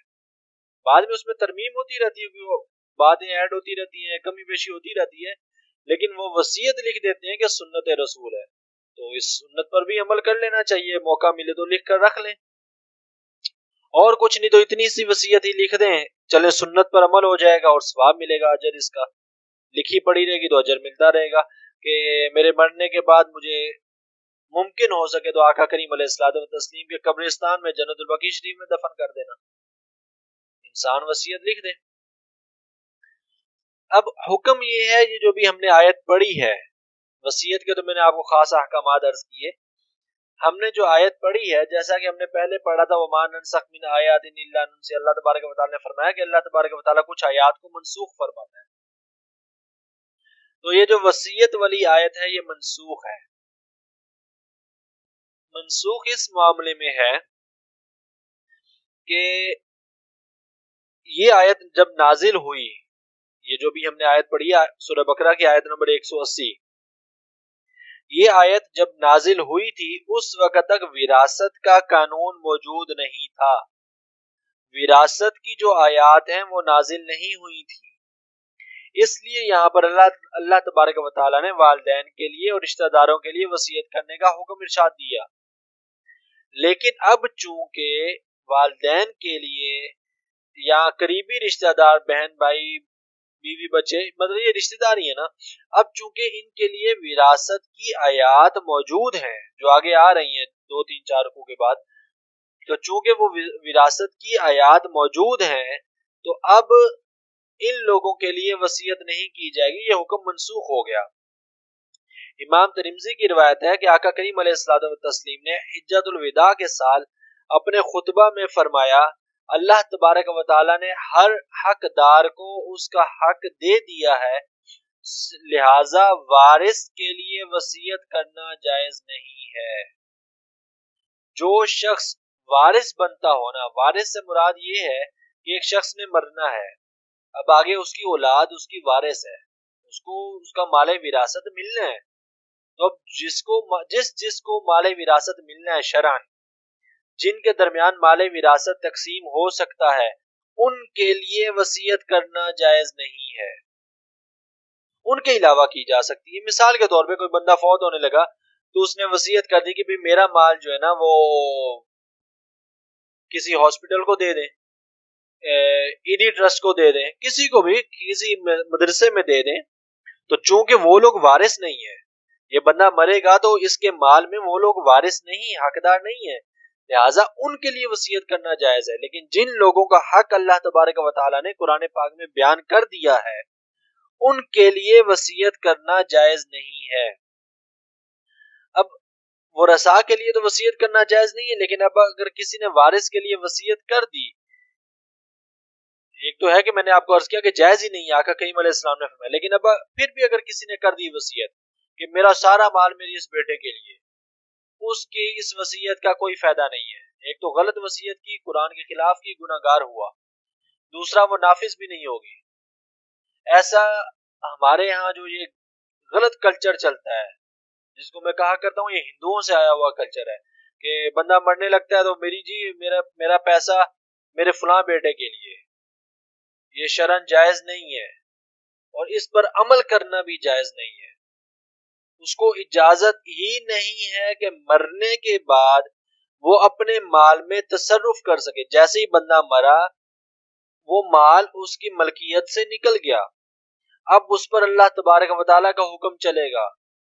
بعد میں اس میں ترمیم ہوتی رہتی ہے، وہ باتیں ایڈ ہوتی رہتی ہیں، کمی بیشی ہوتی رہتی ہے، لیکن وہ وصیت لکھ دیتے ہیں کہ سنت رسول ہے، تو اس سنت پر بھی عمل کر لینا چاہیے، موقع ملے تو لکھ کر رکھ لیں، اور کچھ نہیں تو اتنی سی وصیت ہی لکھ دیں، چلے سنت پر عمل ہو جائے گا اور ثواب ملے گا، اجر اس کا لکھی پڑی رہے گی تو اجر ملتا رہے گا کہ میرے مرنے کے بعد مجھے ممکن ہو سکے تو آقا کریم علیہ الصلوۃ والتسلیم کے قبرستان میں جنت البقیع شریف میں دفن کر دینا، انسان وصیت لکھ دے۔ اب حکم یہ ہے، یہ جو بھی ہم نے آیت پڑھی ہے وصیت کے، تو میں نے آپ کو خاص احکامات عرض کیے، ہم نے جو آیت پڑھی ہے جیسا کہ ہم نے پہلے پڑھا تھا وَمَا نَنسَخْ مِنْ آیَاتٍ إِلَّا نُنسِهَا، اللہ تبارک و تعالیٰ نے فرمایا کہ اللہ تبارک و تعالیٰ کچھ آیات کو منسوخ فرماتا ہے، تو یہ جو وصیت والی آیت ہے یہ منسوخ ہے۔ منسوخ اس معاملے میں ہے کہ یہ آیت جب نازل ہوئی، یہ جو بھی ہم نے آیت پڑھی ہے سورہ بقرہ کی آیت نمبر 180، یہ آیت جب نازل ہوئی تھی اس وقت تک وراثت کا قانون موجود نہیں تھا، وراثت کی جو آیات ہیں وہ نازل نہیں ہوئی تھی، اس لیے یہاں پر اللہ تبارک و تعالیٰ نے والدین کے لیے اور رشتہ داروں کے لیے وصیت کرنے کا حکم ارشاد دیا، لیکن اب چونکہ والدین کے لیے یا قریبی رشتہ دار بہن بھائی بیوی بچے مطلب یہ رشتہ داری ہے نا، اب چونکہ ان کے لیے وراثت کی آیات موجود ہیں جو آگے آ رہی ہیں 2-3-4 رکوع کے بعد، تو چونکہ وہ وراثت کی آیات موجود ہیں تو اب ان لوگوں کے لیے وصیت نہیں کی جائے گی، یہ حکم منسوخ ہو گیا۔ امام ترمذی کی روایت ہے کہ آقا کریم علیہ الصلوۃ والتسلیم نے حجۃ الوداع کے سال اپنے خطبہ میں فرمایا اللہ تبارک و تعالیٰ نے ہر حقدار کو اس کا حق دے دیا ہے، لہذا وارث کے لیے وصیت کرنا جائز نہیں ہے۔ جو شخص وارث بنتا ہو نا، وارث سے مراد یہ ہے کہ ایک شخص نے مرنا ہے، اب آگے اس کی اولاد اس کی وارث ہے، اس کو اس کا مال وراثت ملنا ہے، تو اب جس کو مال وراثت ملنا ہے شرعاً، جن کے درمیان مال وراثت تقسیم ہو سکتا ہے، ان کے لیے وصیت کرنا جائز نہیں ہے، ان کے علاوہ کی جا سکتی ہے۔ مثال کے طور پہ کوئی بندہ فوت ہونے لگا تو اس نے وصیت کر دی کہ بھی میرا مال جو ہے نا وہ کسی ہاسپٹل کو دے دیں، ایڈی ٹرسٹ کو دے دیں، کسی کو بھی کسی مدرسے میں دے دیں، تو چونکہ وہ لوگ وارث نہیں ہیں، یہ بندہ مرے گا تو اس کے مال میں وہ لوگ وارث نہیں، حقدار نہیں ہیں، لہٰذا ان کے لیے وصیت کرنا جائز ہے، لیکن جن لوگوں کا حق اللہ تبارک و تعالیٰ نے قرآن پاک میں بیان کر دیا ہے ان کے لیے وصیت کرنا جائز نہیں ہے۔ اب ورثاء کے لیے تو وصیت کرنا جائز نہیں ہے، لیکن اب اگر کسی نے وارث کے لیے وصیت کر دی، ایک تو ہے کہ میں نے آپ کو عرض کیا کہ جائز ہی نہیں ہے، آقا کریم علیہ السلام نے فرمایا، لیکن اب پھر بھی اگر کسی نے کر دی وصیت کہ میرا سارا مال میری اس بیٹے کے لیے، اس کی اس وصیت کا کوئی فائدہ نہیں ہے، ایک تو غلط وصیت کی، قرآن کے خلاف کی، گناہ گار ہوا، دوسرا وہ نافذ بھی نہیں ہوگی۔ ایسا ہمارے یہاں جو یہ غلط کلچر چلتا ہے، جس کو میں کہا کرتا ہوں یہ ہندوؤں سے آیا ہوا کلچر ہے کہ بندہ مرنے لگتا ہے تو میرا پیسہ میرے فلاں بیٹے کے لیے، یہ شرعاً جائز نہیں ہے، اور اس پر عمل کرنا بھی جائز نہیں ہے. اس کو اجازت ہی نہیں ہے کہ مرنے کے بعد وہ اپنے مال میں تصرف کر سکے. جیسے ہی بندہ مرا وہ مال اس کی ملکیت سے نکل گیا، اب اس پر اللہ تبارک و تعالیٰ کا حکم چلے گا،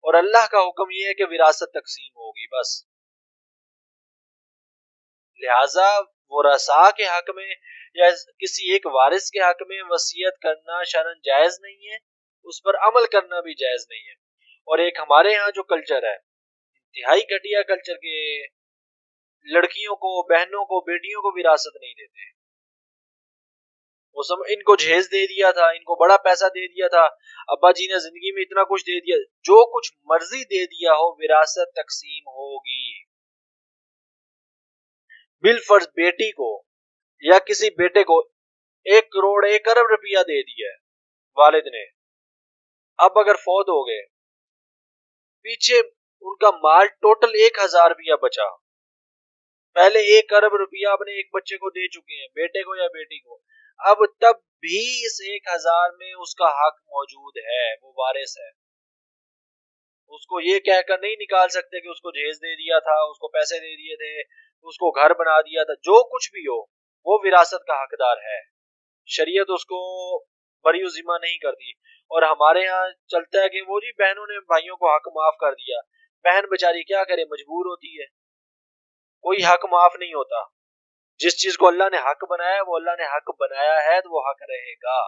اور اللہ کا حکم یہ ہے کہ وراثت تقسیم ہوگی بس. لہذا ورثاء کے حق میں یا کسی ایک وارث کے حق میں وصیت کرنا شرعاً جائز نہیں ہے، اس پر عمل کرنا بھی جائز نہیں ہے. اور ایک ہمارے ہاں جو کلچر ہے، انتہائی گھٹیا کلچر کے، لڑکیوں کو، بہنوں کو، بیٹیوں کو وراثت نہیں دیتے. ان کو جہیز دے دیا تھا، ان کو بڑا پیسہ دے دیا تھا، ابا جی نے زندگی میں اتنا کچھ دے دیا، جو کچھ مرضی دے دیا ہو وراثت تقسیم ہوگی. بالفرض بیٹی کو یا کسی بیٹے کو 1 کروڑ 1 ارب روپیہ دے دیا ہے والد نے، اب اگر فوت ہو گئے، پیچھے ان کا مال ٹوٹل 1000 روپیہ بچا. پہلے 1 ارب روپیہ اپنے ایک بچے کو دے چکے ہیں، بیٹے کو یا بیٹی کو، اب تب بھی اس 1000 میں اس کا حق موجود ہے، وہ وارث ہے. اس کو یہ کہہ کر نہیں نکال سکتے کہ اس کو جہیز دے دیا تھا، اس کو پیسے دے دیے تھے، اس کو گھر بنا دیا تھا. جو کچھ بھی ہو وہ وراثت کا حقدار ہے. شریعت اس کو بری و ذمہ نہیں کرتی. اور ہمارے ہاں چلتا ہے کہ وہ جی بہنوں نے بھائیوں کو حق معاف کر دیا. بہن بیچاری کیا کرے، مجبور ہوتی ہے. کوئی حق معاف نہیں ہوتا. جس چیز کو اللہ نے حق بنایا ہے، وہ اللہ نے حق بنایا ہے تو وہ حق رہے گا،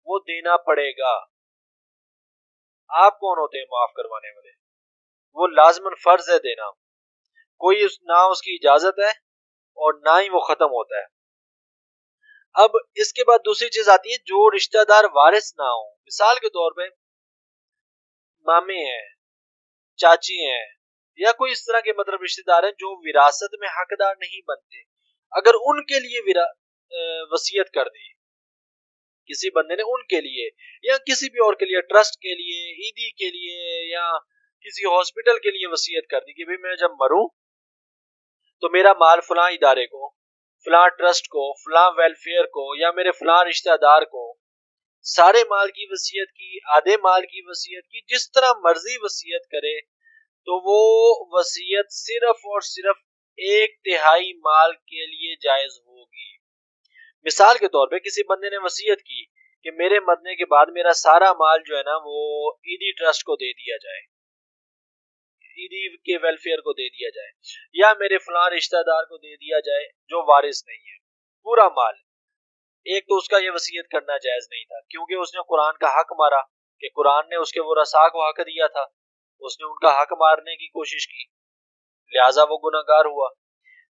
وہ دینا پڑے گا. آپ کون ہوتے ہیں معاف کروانے والے؟ وہ لازماً فرض ہے دینا. کوئی نہ اس کی اجازت ہے اور نہ ہی وہ ختم ہوتا ہے. اب اس کے بعد دوسری چیز آتی ہے، جو رشتہ دار وارث نہ ہو. مثال کے طور پہ مامے ہیں، چاچی ہیں، یا کوئی اس طرح کے مطلب رشتہ دار ہیں جو وراثت میں حقدار نہیں بنتے. اگر ان کے لیے وصیت کر دی کسی بندے نے، ان کے لیے یا کسی بھی اور کے لیے، ٹرسٹ کے لیے، عیدی کے لیے، یا کسی ہاسپٹل کے لیے وصیت کر دی کہ بھئی میں جب مروں تو میرا مال فلاں ادارے کو، فلاں ٹرسٹ کو، فلاں ویلفیئر کو، یا میرے فلاں رشتہ دار کو، سارے مال کی وصیت کی، آدھے مال کی وصیت کی، جس طرح مرضی وصیت کرے، تو وہ وصیت صرف اور صرف 1/3 مال کے لیے جائز ہوگی. مثال کے طور پہ کسی بندے نے وصیت کی کہ میرے مرنے کے بعد میرا سارا مال جو ہے نا وہ عیدی ٹرسٹ کو دے دیا جائے، عیدی کے ویلفیئر کو دے دیا جائے، یا میرے فلاں رشتہ دار کو دے دیا جائے جو وارث نہیں ہے، پورا مال. ایک تو اس کا یہ وصیت کرنا جائز نہیں تھا، کیونکہ اس نے قرآن کا حق مارا کہ قرآن نے اس کے ورثاء کو حق دیا تھا، اس نے ان کا حق مارنے کی کوشش کی، لہٰذا وہ گناہگار ہوا.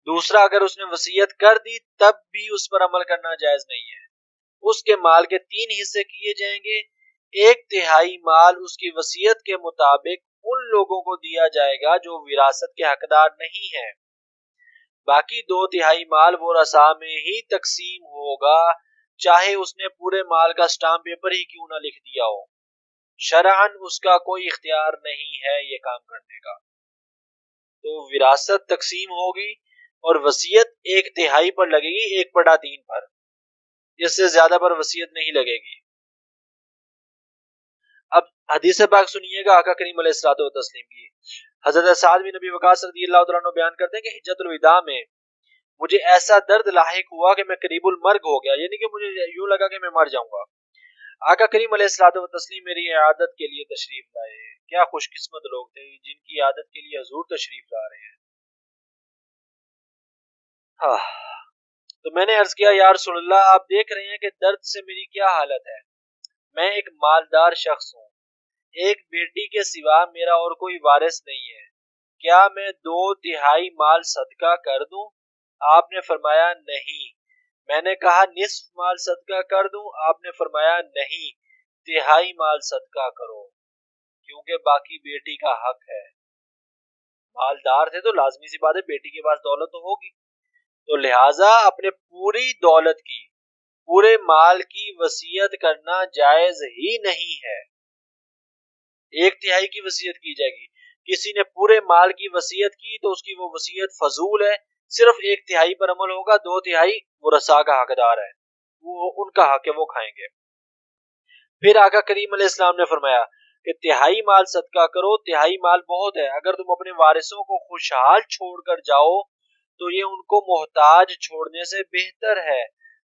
دوسرا، اگر اس نے وصیت کر دی تب بھی اس پر عمل کرنا جائز نہیں ہے. اس کے مال کے 3 حصے کیے جائیں گے. 1/3 مال اس کی وصیت کے مطابق ان لوگوں کو دیا جائے گا جو وراثت کے حقدار نہیں ہیں. باقی 2/3 مال ورثاء میں ہی تقسیم ہوگا، چاہے اس نے پورے مال کا سٹامپ پیپر ہی کیوں نہ لکھ دیا ہو. شرعاً اس کا کوئی اختیار نہیں ہے یہ کام کرنے کا. تو وراثت تقسیم ہوگی اور وصیت 1/3 پر لگے گی، 1/3 پر، اس سے زیادہ پر وصیت نہیں لگے گی. اب حدیث پاک سنیے گا آقا کریم علیہ الصلوۃ والتسلیم کی. حضرت سعد بن نبی وقاص رضی اللہ تعالیٰ عنہ بیان کرتے ہیں کہ حجۃ الوداع میں مجھے ایسا درد لاحق ہوا کہ میں قریب المرگ ہو گیا، یعنی کہ مجھے یوں لگا کہ میں مر جاؤں گا. آقا کریم علیہ الصلوۃ والتسلیم میری عیادت کے لیے تشریف لائے. کیا خوش قسمت لوگ تھے جن کی عیادت کے لیے حضور تشریف لا رہے ہیں. تو میں نے عرض کیا یا رسول اللہ، آپ دیکھ رہے ہیں کہ درد سے میری کیا حالت ہے. میں ایک مالدار شخص ہوں، ایک بیٹی کے سوا میرا اور کوئی وارث نہیں ہے، کیا میں 2/3 مال صدقہ کر دوں؟ آپ نے فرمایا نہیں. میں نے کہا نصف مال صدقہ کر دوں؟ آپ نے فرمایا نہیں، 1/3 مال صدقہ کرو، کیونکہ باقی بیٹی کا حق ہے. مالدار تھے تو لازمی سی بات ہے بیٹی کے پاس دولت تو ہوگی، تو لہٰذا اپنے پوری دولت کی، پورے مال کی وصیت کرنا جائز ہی نہیں ہے. 1/3 کی وصیت کی جائے گی. کسی نے پورے مال کی وصیت کی تو اس کی وہ وصیت فضول ہے، صرف 1/3 پر عمل ہوگا، 2/3 ورثاء کا حقدار ہے، وہ ان کا حق ہے، وہ کھائیں گے. پھر آقا کریم علیہ السلام نے فرمایا کہ تہائی مال صدقہ کرو، تہائی مال بہت ہے، اگر تم اپنے وارثوں کو خوشحال چھوڑ کر جاؤ تو یہ ان کو محتاج چھوڑنے سے بہتر ہے،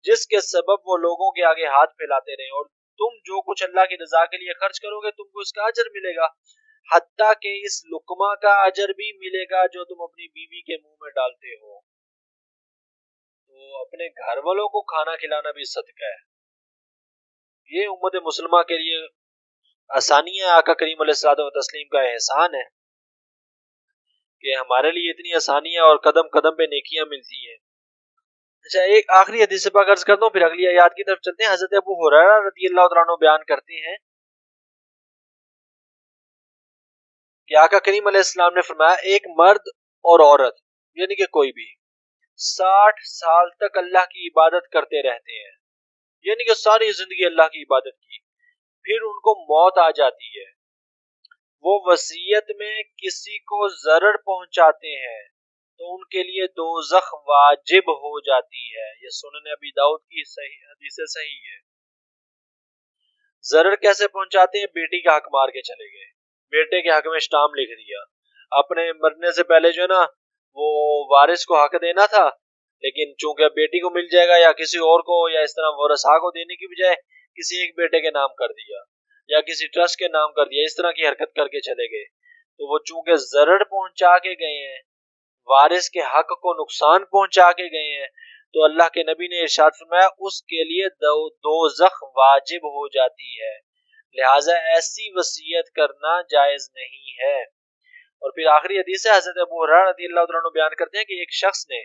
جس کے سبب وہ لوگوں کے آگے ہاتھ پھیلاتے رہیں، اور تم جو کچھ اللہ کی رضا کے لیے خرچ کرو گے تم کو اس کا اجر ملے گا، حتیٰ کہ اس لقمہ کا اجر بھی ملے گا جو تم اپنی بیوی کے منہ میں ڈالتے ہو۔ تو اپنے گھر والوں کو کھانا کھلانا بھی صدقہ ہے۔ یہ امت مسلمہ کے لیے آسانی ہے، آقا کریم علیہ الصلوۃ والتسلیم کا احسان ہے کہ ہمارے لیے اتنی آسانی ہے اور قدم قدم پہ نیکیاں ملتی ہیں۔ اچھا، ایک آخری حدیث پاک عرض کرتا ہوں پھر اگلی آیات کی طرف چلتے ہیں۔ حضرت ابو ہریرہ رضی اللہ تعالیٰ عنہ بیان کرتے ہیں کہ آقا کریم علیہ السلام نے فرمایا ایک مرد اور عورت یعنی کہ کوئی بھی 60 سال تک اللہ کی عبادت کرتے رہتے ہیں، یعنی کہ ساری زندگی اللہ کی عبادت کی، پھر ان کو موت آ جاتی ہے، وہ وصیت میں کسی کو ضرر پہنچاتے ہیں تو ان کے لیے دوزخ واجب ہو جاتی ہے۔ یہ سنن ابی داؤد کی صحیح حدیث صحیح ہے۔ ضرر کیسے پہنچاتے ہیں؟ بیٹی کا حق مار کے چلے گئے، بیٹے کے حق میں اسٹامپ لکھ دیا، اپنے مرنے سے پہلے جو ہے نا وہ وارث کو حق دینا تھا، لیکن چونکہ بیٹی کو مل جائے گا یا کسی اور کو، یا اس طرح ورثاء کو دینے کی بجائے کسی ایک بیٹے کے نام کر دیا یا کسی ٹرسٹ کے نام کر دیا، اس طرح کی حرکت کر کے چلے گئے، تو وہ چونکہ ضرر پہنچا کے گئے ہیں، وارث کے حق کو نقصان پہنچا کے گئے ہیں، تو اللہ کے نبی نے ارشاد فرمایا اس کے لیے دوزخ واجب ہو جاتی ہے، لہٰذا ایسی وصیت کرنا جائز نہیں ہے۔ اور پھر آخری حدیث ہے، حضرت ابو ہریرہ رضی اللہ عنہ بیان کرتے ہیں کہ ایک شخص نے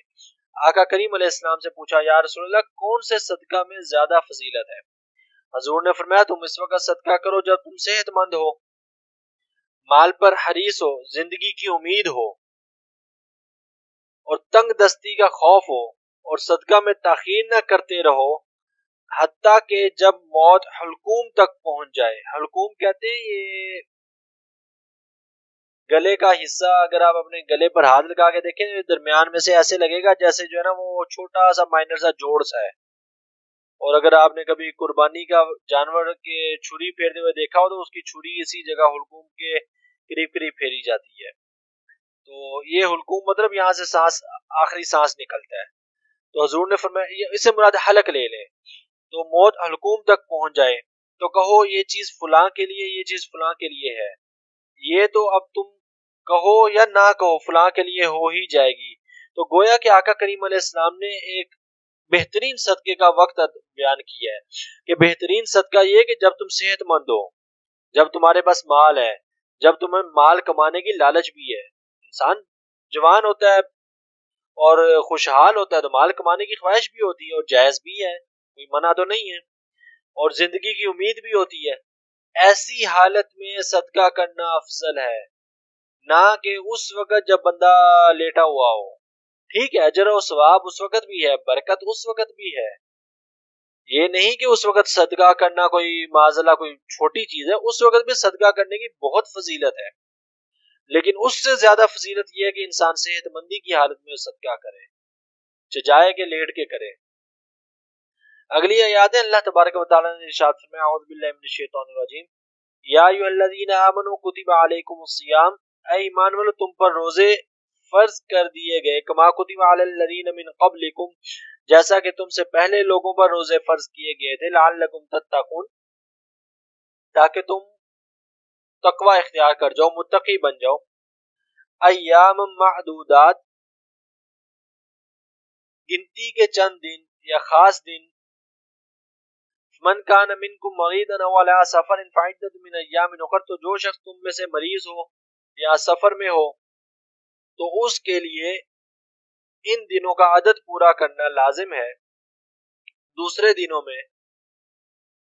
آقا کریم علیہ السلام سے پوچھا یا رسول اللہ کون سے صدقہ میں زیادہ فضیلت ہے؟ حضور نے فرمایا تم اس وقت صدقہ کرو جب تم صحت مند ہو، مال پر حریص ہو، زندگی کی امید ہو اور تنگ دستی کا خوف ہو، اور صدقہ میں تاخیر نہ کرتے رہو حتیٰ کہ جب موت حلقوم تک پہنچ جائے۔ حلقوم کہتے ہیں یہ گلے کا حصہ، اگر آپ اپنے گلے پر ہاتھ لگا کے دیکھیں درمیان میں سے ایسے لگے گا جیسے جو ہے نا وہ چھوٹا سا مائنر سا جوڑ سا ہے، اور اگر آپ نے کبھی قربانی کا جانور کے چھری پھیرتے ہوئے دیکھا ہو تو اس کی چھری اسی جگہ حلقوم کے قریب قریب پھیری جاتی ہے، تو یہ حلقوم مطلب یہاں سے سانس، آخری سانس نکلتا ہے، تو حضور نے فرمایا اس سے مراد حلق لے لیں، تو موت حلقوم تک پہنچ جائے تو کہو یہ چیز فلاں کے لیے، یہ چیز فلاں کے لیے ہے، یہ تو اب تم کہو یا نہ کہو فلاں کے لیے ہو ہی جائے گی۔ تو گویا کہ آقا کریم علیہ السلام نے ایک بہترین صدقے کا وقت بیان کیا ہے کہ بہترین صدقہ یہ کہ جب تم صحت مند ہو، جب تمہارے پاس مال ہے، جب تمہیں مال کمانے کی لالچ بھی ہے، انسان جوان ہوتا ہے اور خوشحال ہوتا ہے تو مال کمانے کی خواہش بھی ہوتی ہے اور جائز بھی ہے، کوئی منع تو نہیں ہے، اور زندگی کی امید بھی ہوتی ہے، ایسی حالت میں صدقہ کرنا افضل ہے، نہ کہ اس وقت جب بندہ لیٹا ہوا ہو۔ ٹھیک ہے اجر و ثواب اس وقت بھی ہے، برکت اس وقت بھی ہے، یہ نہیں کہ اس وقت صدقہ کرنا کوئی معاذاللہ کوئی چھوٹی چیز ہے، اس وقت بھی صدقہ کرنے کی بہت فضیلت ہے، لیکن اس سے زیادہ فضیلت یہ ہے کہ انسان صحت مندی کی حالت میں صدقہ کرے، چجائے کہ لیٹ کے کرے۔ اگلی آیات ہے اللہ تبارک و تعالی نے ارشاد فرمایا اعوذ باللہ من الشیطان الرجیم یا ایھا الذین آمنوا کتب علیکم الصیام، اے ایمان والو تم پر روزے فرض کر دیے گئے، کما کتب علی الذین من قبلکم جیسا کہ تم سے پہلے لوگوں پر روزے فرض کیے گئے تھے، لعلکم تتقون تاکہ تم تقوی اختیار کر جاؤ، متقی بن جاؤ۔ ایام معدودات گنتی کے چند دن یا خاص دن، من کان منکم مریضا او علی سفر فعدۃ من ایام اخر، تو جو شخص تم میں سے مریض ہو یا سفر میں ہو تو اس کے لیے ان دنوں کا عدد پورا کرنا لازم ہے دوسرے دنوں میں۔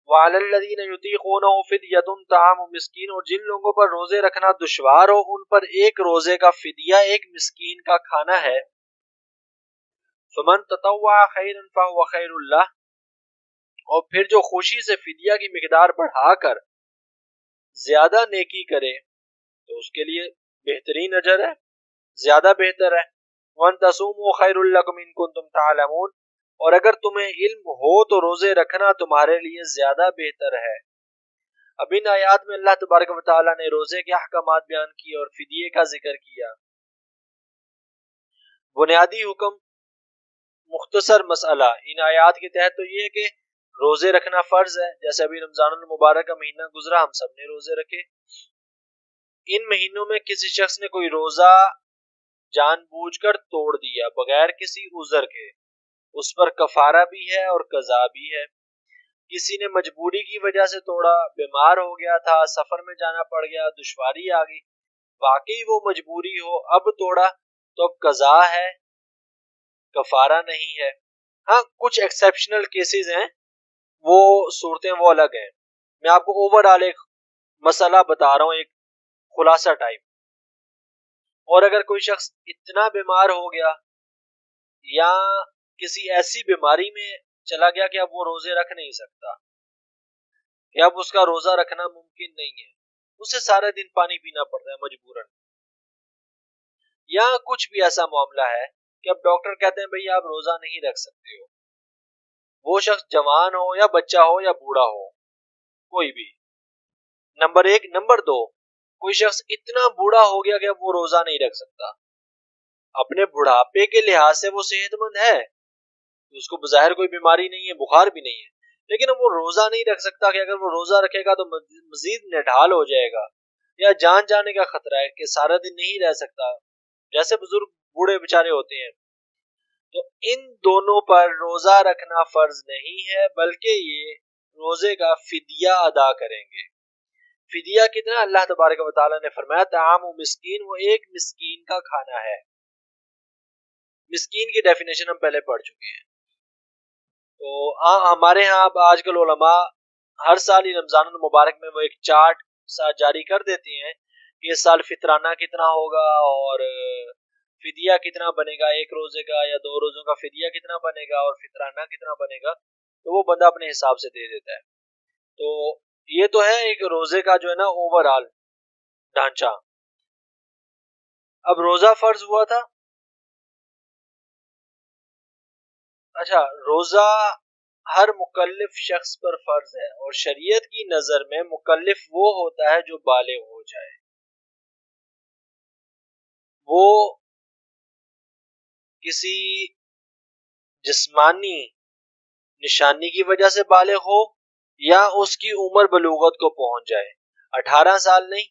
وعلی الذین یطیقونہ فدیۃ طعام مسکین، اور جن لوگوں پر روزے رکھنا دشوار ہو ان پر ایک روزے کا فدیہ ایک مسکین کا کھانا ہے۔ فمن تطوع خیرا فهو خیر اللہ، اور پھر جو خوشی سے فدیہ کی مقدار بڑھا کر زیادہ نیکی کرے تو اس کے لیے بہترین اجر ہے، زیادہ بہتر ہے۔ وَأَن تَصُومُوا خَيْرٌ لَكُمْ إِن كُنتُمْ تَعْلَمُونَ، اور اگر تمہیں علم ہو تو روزے رکھنا تمہارے لیے زیادہ بہتر ہے۔ اب ان آیات میں اللہ تبارک و تعالیٰ نے روزے کے احکامات بیان کیے اور فدیے کا ذکر کیا. بنیادی حکم مختصر مسئلہ ان آیات کے تحت تو یہ ہے کہ روزے رکھنا فرض ہے. جیسے ابھی رمضان المبارک کا مہینہ گزرا، ہم سب نے روزے رکھے. ان مہینوں میں کسی شخص نے کوئی روزہ جان بوجھ کر توڑ دیا بغیر کسی عذر کے، اس پر کفارہ بھی ہے اور قضا بھی ہے. کسی نے مجبوری کی وجہ سے توڑا، بیمار ہو گیا تھا، سفر میں جانا پڑ گیا، دشواری آ گئی، واقعی وہ مجبوری ہو، اب توڑا تو اب قضا ہے، کفارہ نہیں ہے. ہاں کچھ ایکسیپشنل کیسز ہیں، وہ صورتیں وہ الگ ہیں. میں آپ کو اوور آل ایک مسئلہ بتا رہا ہوں، ایک خلاصہ ٹائپ. اور اگر کوئی شخص اتنا بیمار ہو گیا یا کسی ایسی بیماری میں چلا گیا کہ اب وہ روزے رکھ نہیں سکتا، کہ اب اس کا روزہ رکھنا ممکن نہیں ہے، اسے سارے دن پانی پینا پڑتا ہے مجبوراً، یا کچھ بھی ایسا معاملہ ہے کہ اب ڈاکٹر کہتے ہیں بھئی آپ روزہ نہیں رکھ سکتے ہو، وہ شخص جوان ہو یا بچہ ہو یا بوڑھا ہو، کوئی بھی. نمبر ایک. نمبر دو، کوئی شخص اتنا بوڑھا ہو گیا کہ اب وہ روزہ نہیں رکھ سکتا، اپنے بڑھاپے کے لحاظ سے وہ صحت مند ہے، اس کو بظاہر کوئی بیماری نہیں ہے، بخار بھی نہیں ہے، لیکن اب وہ روزہ نہیں رکھ سکتا کہ اگر وہ روزہ رکھے گا تو مزید نڈھال ہو جائے گا یا جان جانے کا خطرہ ہے کہ سارا دن نہیں رہ سکتا، جیسے بزرگ بوڑھے بیچارے ہوتے ہیں. تو ان دونوں پر روزہ رکھنا فرض نہیں ہے، بلکہ یہ روزے کا فدیہ ادا کریں گے. فدیہ کتنا؟ اللہ تبارک و تعالیٰ نے فرمایا طعام مسکین، وہ ایک مسکین کا کھانا ہے. مسکین کی ڈیفینیشن ہم پہلے پڑھ چکے ہیں. تو ہمارے ہاں اب آج کل علماء ہر سال ہی رمضان المبارک میں وہ ایک چارٹ سا جاری کر دیتے ہیں کہ اس سال فطرانہ کتنا ہوگا اور فدیہ کتنا بنے گا، ایک روزے کا یا 2 روزوں کا فدیہ کتنا بنے گا اور فطرانہ کتنا بنے گا، تو وہ بندہ اپنے حساب سے دے دیتا ہے. تو یہ تو ہے ایک روزے کا جو ہے نا اوور آل ڈھانچہ. اب روزہ فرض ہوا تھا. اچھا، روزہ ہر مکلف شخص پر فرض ہے اور شریعت کی نظر میں مکلف وہ ہوتا ہے جو بالغ ہو جائے. وہ کسی جسمانی نشانی کی وجہ سے بالغ ہو یا اس کی عمر بلوغت کو پہنچ جائے. 18 سال نہیں،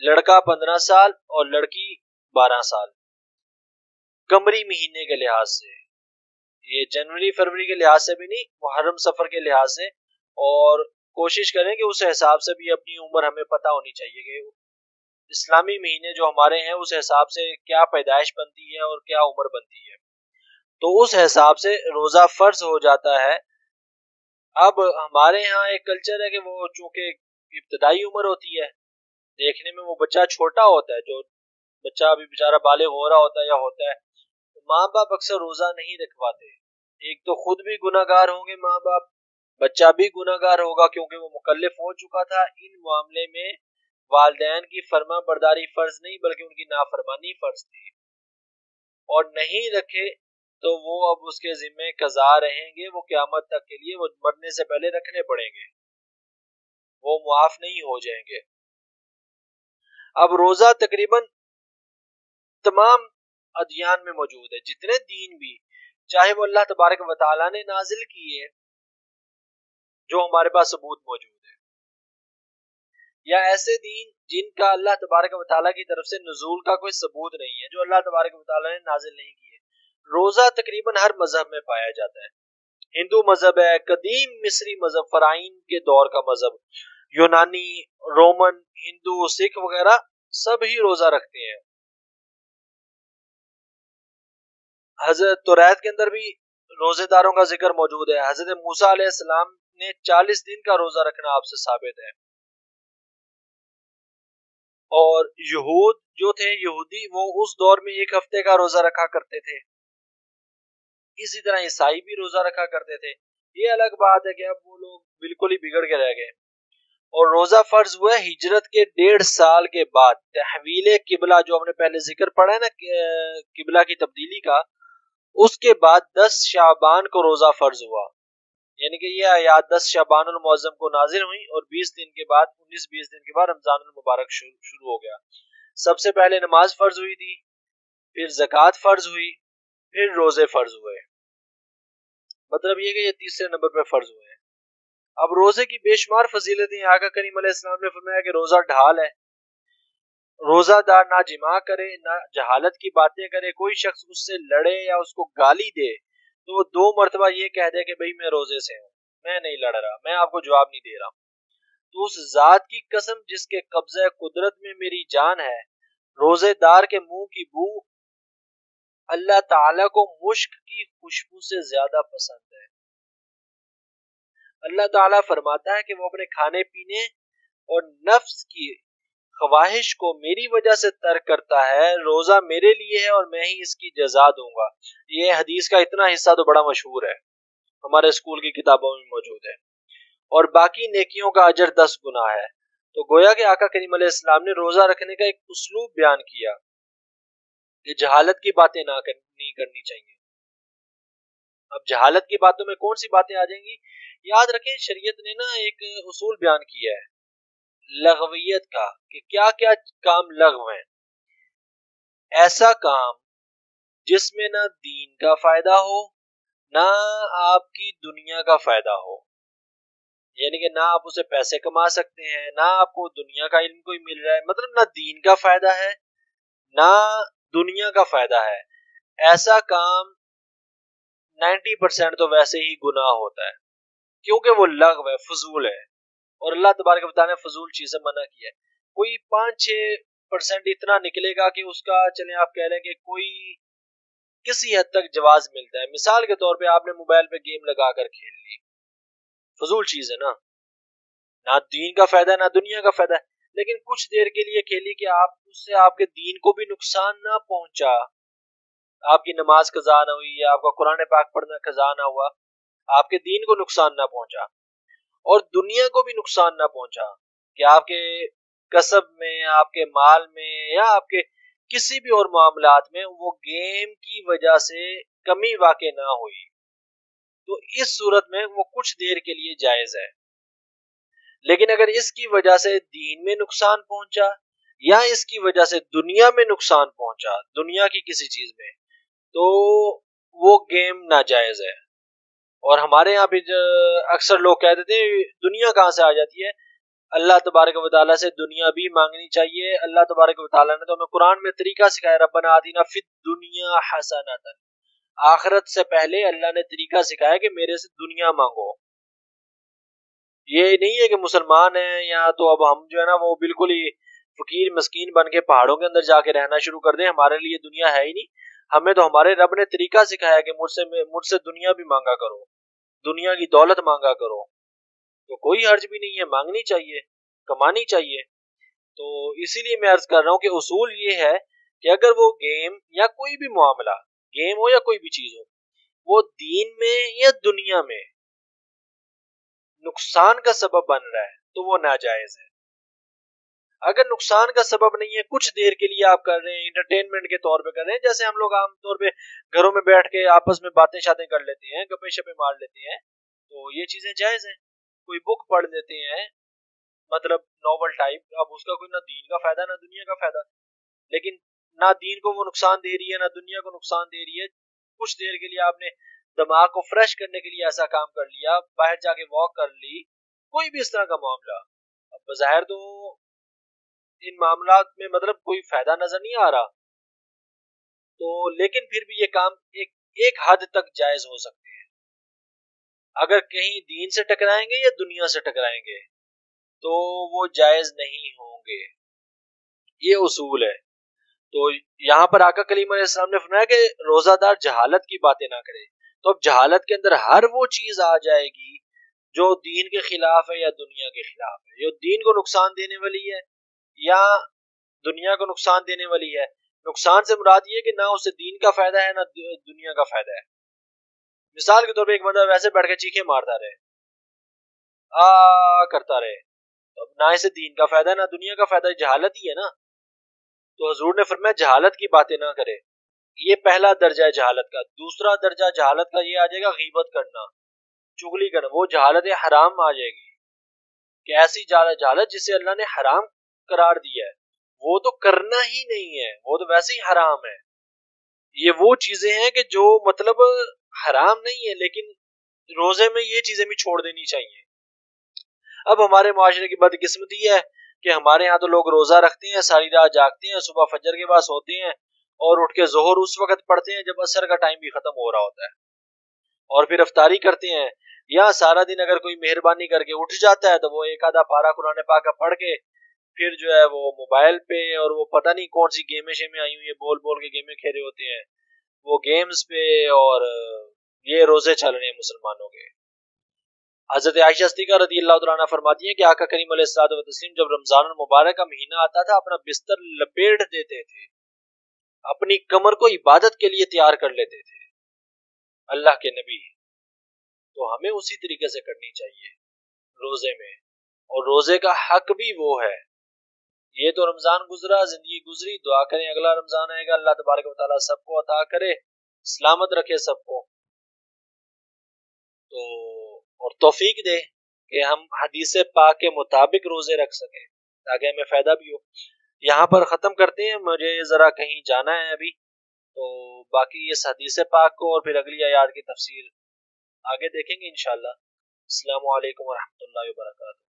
لڑکا 15 سال اور لڑکی 12 سال. قمری مہینے کے لحاظ سے، یہ جنوری فروری کے لحاظ سے بھی نہیں، محرم سفر کے لحاظ سے. اور کوشش کریں کہ اس حساب سے بھی اپنی عمر ہمیں پتہ ہونی چاہیے کہ اسلامی مہینے جو ہمارے ہیں اس حساب سے کیا پیدائش بنتی ہے اور کیا عمر بنتی ہے، تو اس حساب سے روزہ فرض ہو جاتا ہے. اب ہمارے ہاں ایک کلچر ہے کہ وہ چونکہ ابتدائی عمر ہوتی ہے، دیکھنے میں وہ بچہ چھوٹا ہوتا ہے، جو بچہ ابھی بیچارہ بالغ ہو رہا ہوتا ہے یا ہوتا ہے، ماں باپ اکثر روزہ نہیں رکھواتے. ایک تو خود بھی گناہ گار ہوں گے ماں باپ، بچہ بھی گناہ گار ہوگا کیونکہ وہ مکلف ہو چکا تھا. ان معاملے میں والدین کی فرما برداری فرض نہیں بلکہ ان کی نافرمانی فرض تھی، اور نہیں رکھے تو وہ اب اس کے ذمہ قضا رہیں گے، وہ قیامت تک کے لیے وہ مرنے سے پہلے رکھنے پڑیں گے، وہ معاف نہیں ہو جائیں گے. اب روزہ تقریباً تمام ادیان میں موجود ہے، جتنے دین بھی، چاہے وہ اللہ تبارک و تعالیٰ نے نازل کیے جو ہمارے پاس ثبوت موجود ہے، یا ایسے دین جن کا اللہ تبارک و تعالیٰ کی طرف سے نزول کا کوئی ثبوت نہیں ہے، جو اللہ تبارک و تعالیٰ نے نازل نہیں کیے. روزہ تقریباً ہر مذہب میں پایا جاتا ہے. ہندو مذہب ہے، قدیم مصری مذہب، فرعین کے دور کا مذہب، یونانی، رومن، ہندو، سکھ وغیرہ سب ہی روزہ رکھتے ہیں. حضرت توریت کے اندر بھی روزے داروں کا ذکر موجود ہے. حضرت موسیٰ علیہ السلام نے 40 دن کا روزہ رکھنا آپ سے ثابت ہے. اور یہود جو تھے، یہودی، وہ اس دور میں 1 ہفتے کا روزہ رکھا کرتے تھے. اسی طرح عیسائی بھی روزہ رکھا کرتے تھے. یہ الگ بات ہے کہ اب وہ لوگ بالکل ہی بگڑ کے رہ گئے. اور روزہ فرض ہوا ہے ہجرت کے 1.5 سال کے بعد. تحویل قبلہ جو ہم نے پہلے ذکر پڑھا ہے نا قبلہ کی تبدیلی کا، اس کے بعد 10 شعبان کو روزہ فرض ہوا. یعنی کہ یہ آیات 10 شعبان المعظم کو نازل ہوئی اور 19-20 دن کے بعد رمضان المبارک شروع ہو گیا۔ سب سے پہلے نماز فرض ہوئی تھی، پھر زکوٰۃ فرض ہوئی، پھر روزے فرض ہوئے، مطلب یہ کہ یہ تیسرے نمبر پہ فرض ہوئے ہیں۔ اب روزے کی بے شمار فضیلتیں، آقا کریم علیہ السلام نے فرمایا کہ روزہ ڈھال ہے، روزہ دار نہ جماع کرے نہ جہالت کی باتیں کرے، کوئی شخص اس سے لڑے یا اس کو گالی دے تو وہ 2 مرتبہ یہ کہہ دے کہ بھئی میں روزے سے ہوں، میں نہیں لڑ رہا، میں آپ کو جواب نہیں دے رہا، تو اس ذات کی قسم جس کے قبضہ قدرت میں میری جان ہے، روزے دار کے منہ کی بو اللہ تعالیٰ کو مشک کی خوشبو سے زیادہ پسند ہے۔ اللہ تعالیٰ فرماتا ہے کہ وہ اپنے کھانے پینے اور نفس کی خواہش کو میری وجہ سے ترک کرتا ہے، روزہ میرے لیے ہے اور میں ہی اس کی جزا دوں گا۔ یہ حدیث کا اتنا حصہ تو بڑا مشہور ہے، ہمارے اسکول کی کتابوں میں موجود ہے، اور باقی نیکیوں کا اجر 10 گنا ہے۔ تو گویا کہ آقا کریم علیہ السلام نے روزہ رکھنے کا ایک اسلوب بیان کیا کہ جہالت کی باتیں نہیں کرنی چاہیے۔ اب جہالت کی باتوں میں کون سی باتیں آ جائیں گی؟ یاد رکھیں شریعت نے نا ایک اصول بیان کیا ہے لغویت کا، کہ کیا کیا کام لغو ہیں۔ ایسا کام جس میں نہ دین کا فائدہ ہو نہ آپ کی دنیا کا فائدہ ہو، یعنی کہ نہ آپ اسے پیسے کما سکتے ہیں، نہ آپ کو دنیا کا علم کوئی مل رہا ہے، مطلب نہ دین کا فائدہ ہے نہ دنیا کا فائدہ ہے، ایسا کام 90% تو ویسے ہی گناہ ہوتا ہے، کیونکہ وہ لغو ہے، فضول ہے، اور اللہ تبارک و تعالیٰ نے فضول چیزیں منع کی ہے۔ کوئی 5-6% اتنا نکلے گا کہ اس کا چلیں آپ کہہ لیں کہ کوئی کسی حد تک جواز ملتا ہے۔ مثال کے طور پہ آپ نے موبائل پہ گیم لگا کر کھیل لی، فضول چیز ہے نا، نہ دین کا فائدہ نہ دنیا کا فائدہ ہے، لیکن کچھ دیر کے لیے کھیلی کہ آپ اس سے آپ کے دین کو بھی نقصان نہ پہنچا، آپ کی نماز قضا نہ ہوئی یا آپ کا قرآن پاک پڑھنا قضا نہ ہوا، آپ کے دین کو نقصان نہ پہنچا اور دنیا کو بھی نقصان نہ پہنچا، کہ آپ کے کسب میں، آپ کے مال میں یا آپ کے کسی بھی اور معاملات میں وہ گیم کی وجہ سے کمی واقع نہ ہوئی، تو اس صورت میں وہ کچھ دیر کے لیے جائز ہے۔ لیکن اگر اس کی وجہ سے دین میں نقصان پہنچا یا اس کی وجہ سے دنیا میں نقصان پہنچا، دنیا کی کسی چیز میں، تو وہ گیم ناجائز ہے۔ اور ہمارے یہاں بھی اکثر لوگ کہہ دیتے ہیں دنیا کہاں سے آ جاتی ہے؟ اللہ تبارک و تعالیٰ سے دنیا بھی مانگنی چاہیے۔ اللہ تبارک و تعالیٰ نے تو ہمیں قرآن میں طریقہ سکھایا، ربنا آتنا فی الدنیا حسنۃ، آخرت سے پہلے اللہ نے طریقہ سکھایا کہ میرے سے دنیا مانگو۔ یہ نہیں ہے کہ مسلمان ہیں یا تو اب ہم جو ہے نا وہ بالکل ہی فقیر مسکین بن کے پہاڑوں کے اندر جا کے رہنا شروع کر دیں، ہمارے لیے دنیا ہے ہی نہیں۔ ہمیں تو ہمارے رب نے طریقہ سکھایا کہ مجھ سے دنیا بھی مانگا کرو، دنیا کی دولت مانگا کرو، تو کوئی حرج بھی نہیں ہے، مانگنی چاہیے، کمانی چاہیے۔ تو اسی لیے میں عرض کر رہا ہوں کہ اصول یہ ہے کہ اگر وہ گیم یا کوئی بھی معاملہ، گیم ہو یا کوئی بھی چیز ہو، وہ دین میں یا دنیا میں نقصان کا سبب بن رہا ہے تو وہ ناجائز ہے۔ اگر نقصان کا سبب نہیں ہے، کچھ دیر کے لیے آپ کر رہے ہیں، انٹرٹینمنٹ کے طور پہ کر رہے ہیں، جیسے ہم لوگ عام طور پہ گھروں میں بیٹھ کے آپس میں باتیں شاتیں کر لیتے ہیں، گپے شپے مار لیتے ہیں، تو یہ چیزیں جائز ہیں۔ کوئی بک پڑھ لیتے ہیں، مطلب ناول ٹائپ، اب اس کا کوئی نہ دین کا فائدہ نہ دنیا کا فائدہ، لیکن نہ دین کو وہ نقصان دے رہی ہے نہ دنیا کو نقصان دے رہی ہے۔ کچھ دیر کے لیے آپ نے دماغ کو فریش کرنے کے لیے ایسا کام کر لیا، باہر جا کے واک کر لی، کوئی بھی اس طرح کا معاملہ، اب بظاہر تو ان معاملات میں مطلب کوئی فائدہ نظر نہیں آ رہا، تو لیکن پھر بھی یہ کام ایک حد تک جائز ہو سکتے ہیں۔ اگر کہیں دین سے ٹکرائیں گے یا دنیا سے ٹکرائیں گے تو وہ جائز نہیں ہوں گے، یہ اصول ہے۔ تو یہاں پر آقا کریم علیہ السلام نے فرمایا کہ روزہ دار جہالت کی باتیں نہ کرے، تو اب جہالت کے اندر ہر وہ چیز آ جائے گی جو دین کے خلاف ہے یا دنیا کے خلاف ہے، جو دین کو نقصان دینے والی ہے یا دنیا کو نقصان دینے والی ہے۔ نقصان سے مراد یہ کہ نہ اسے دین کا فائدہ ہے نہ دنیا کا فائدہ ہے۔ مثال کے طور پہ ایک بندہ ویسے بیٹھ کے چیخیں مارتا رہے، کرتا رہے، تو نہ اسے دین کا فائدہ ہے نہ دنیا کا فائدہ، جہالت ہی ہے نا۔ تو حضور نے فرمایا جہالت کی باتیں نہ کرے، یہ پہلا درجہ ہے جہالت کا۔ دوسرا درجہ جہالت کا یہ آ جائے گا غیبت کرنا، چغلی کرنا، وہ جہالت حرام آ جائے گی کہ ایسی جہالت جسے اللہ نے حرام قرار دیا ہے وہ تو کرنا ہی نہیں ہے، وہ تو ویسے ہی حرام ہے۔ یہ وہ چیزیں ہیں کہ جو مطلب حرام نہیں ہے لیکن روزے میں یہ چیزیں بھی چھوڑ دینی چاہیے۔ اب ہمارے معاشرے کی بدقسمتی ہے کہ ہمارے ہاں تو لوگ روزہ رکھتے ہیں، ساری رات جاگتے ہیں، صبح فجر کے بعد سوتے ہیں اور اٹھ کے ظہر اس وقت پڑھتے ہیں جب عصر کا ٹائم بھی ختم ہو رہا ہوتا ہے، اور پھر افطاری کرتے ہیں۔ یا سارا دن اگر کوئی مہربانی کر کے اٹھ جاتا ہے تو وہ ایک آدھا پارا قرآن پاک کا پڑھ کے پھر جو ہے وہ موبائل پہ اور وہ پتہ نہیں کون سی گیمیں شیمیں آئی ہوئی ہیں، بول بول کے گیمیں کھیل رہے ہوتے ہیں وہ گیمز پہ، اور یہ روزے چل رہے ہیں مسلمانوں کے۔ حضرت عائشہ صدیقہ رضی اللہ تعالیٰ عنہ فرماتی ہیں کہ آقا کریم علیہ الصلوۃ والتسلیم جب رمضان المبارک کا مہینہ آتا تھا اپنا بستر لپیٹ دیتے تھے، اپنی کمر کو عبادت کے لیے تیار کر لیتے تھے اللہ کے نبی۔ تو ہمیں اسی طریقے سے کرنی چاہیے روزے میں، اور روزے کا حق بھی وہ ہے۔ یہ تو رمضان گزرا، زندگی گزری، دعا کریں اگلا رمضان آئے گا، اللہ تبارک و تعالیٰ سب کو عطا کرے، سلامت رکھے سب کو، تو اور توفیق دے کہ ہم حدیث پاک کے مطابق روزے رکھ سکیں تاکہ ہمیں فائدہ بھی ہو۔ یہاں پر ختم کرتے ہیں، مجھے ذرا کہیں جانا ہے ابھی، تو باقی اس حدیث پاک کو اور پھر اگلی آیات کی تفسیر آگے دیکھیں گے انشاءاللہ۔ السلام علیکم ورحمۃ اللہ وبرکاتہ۔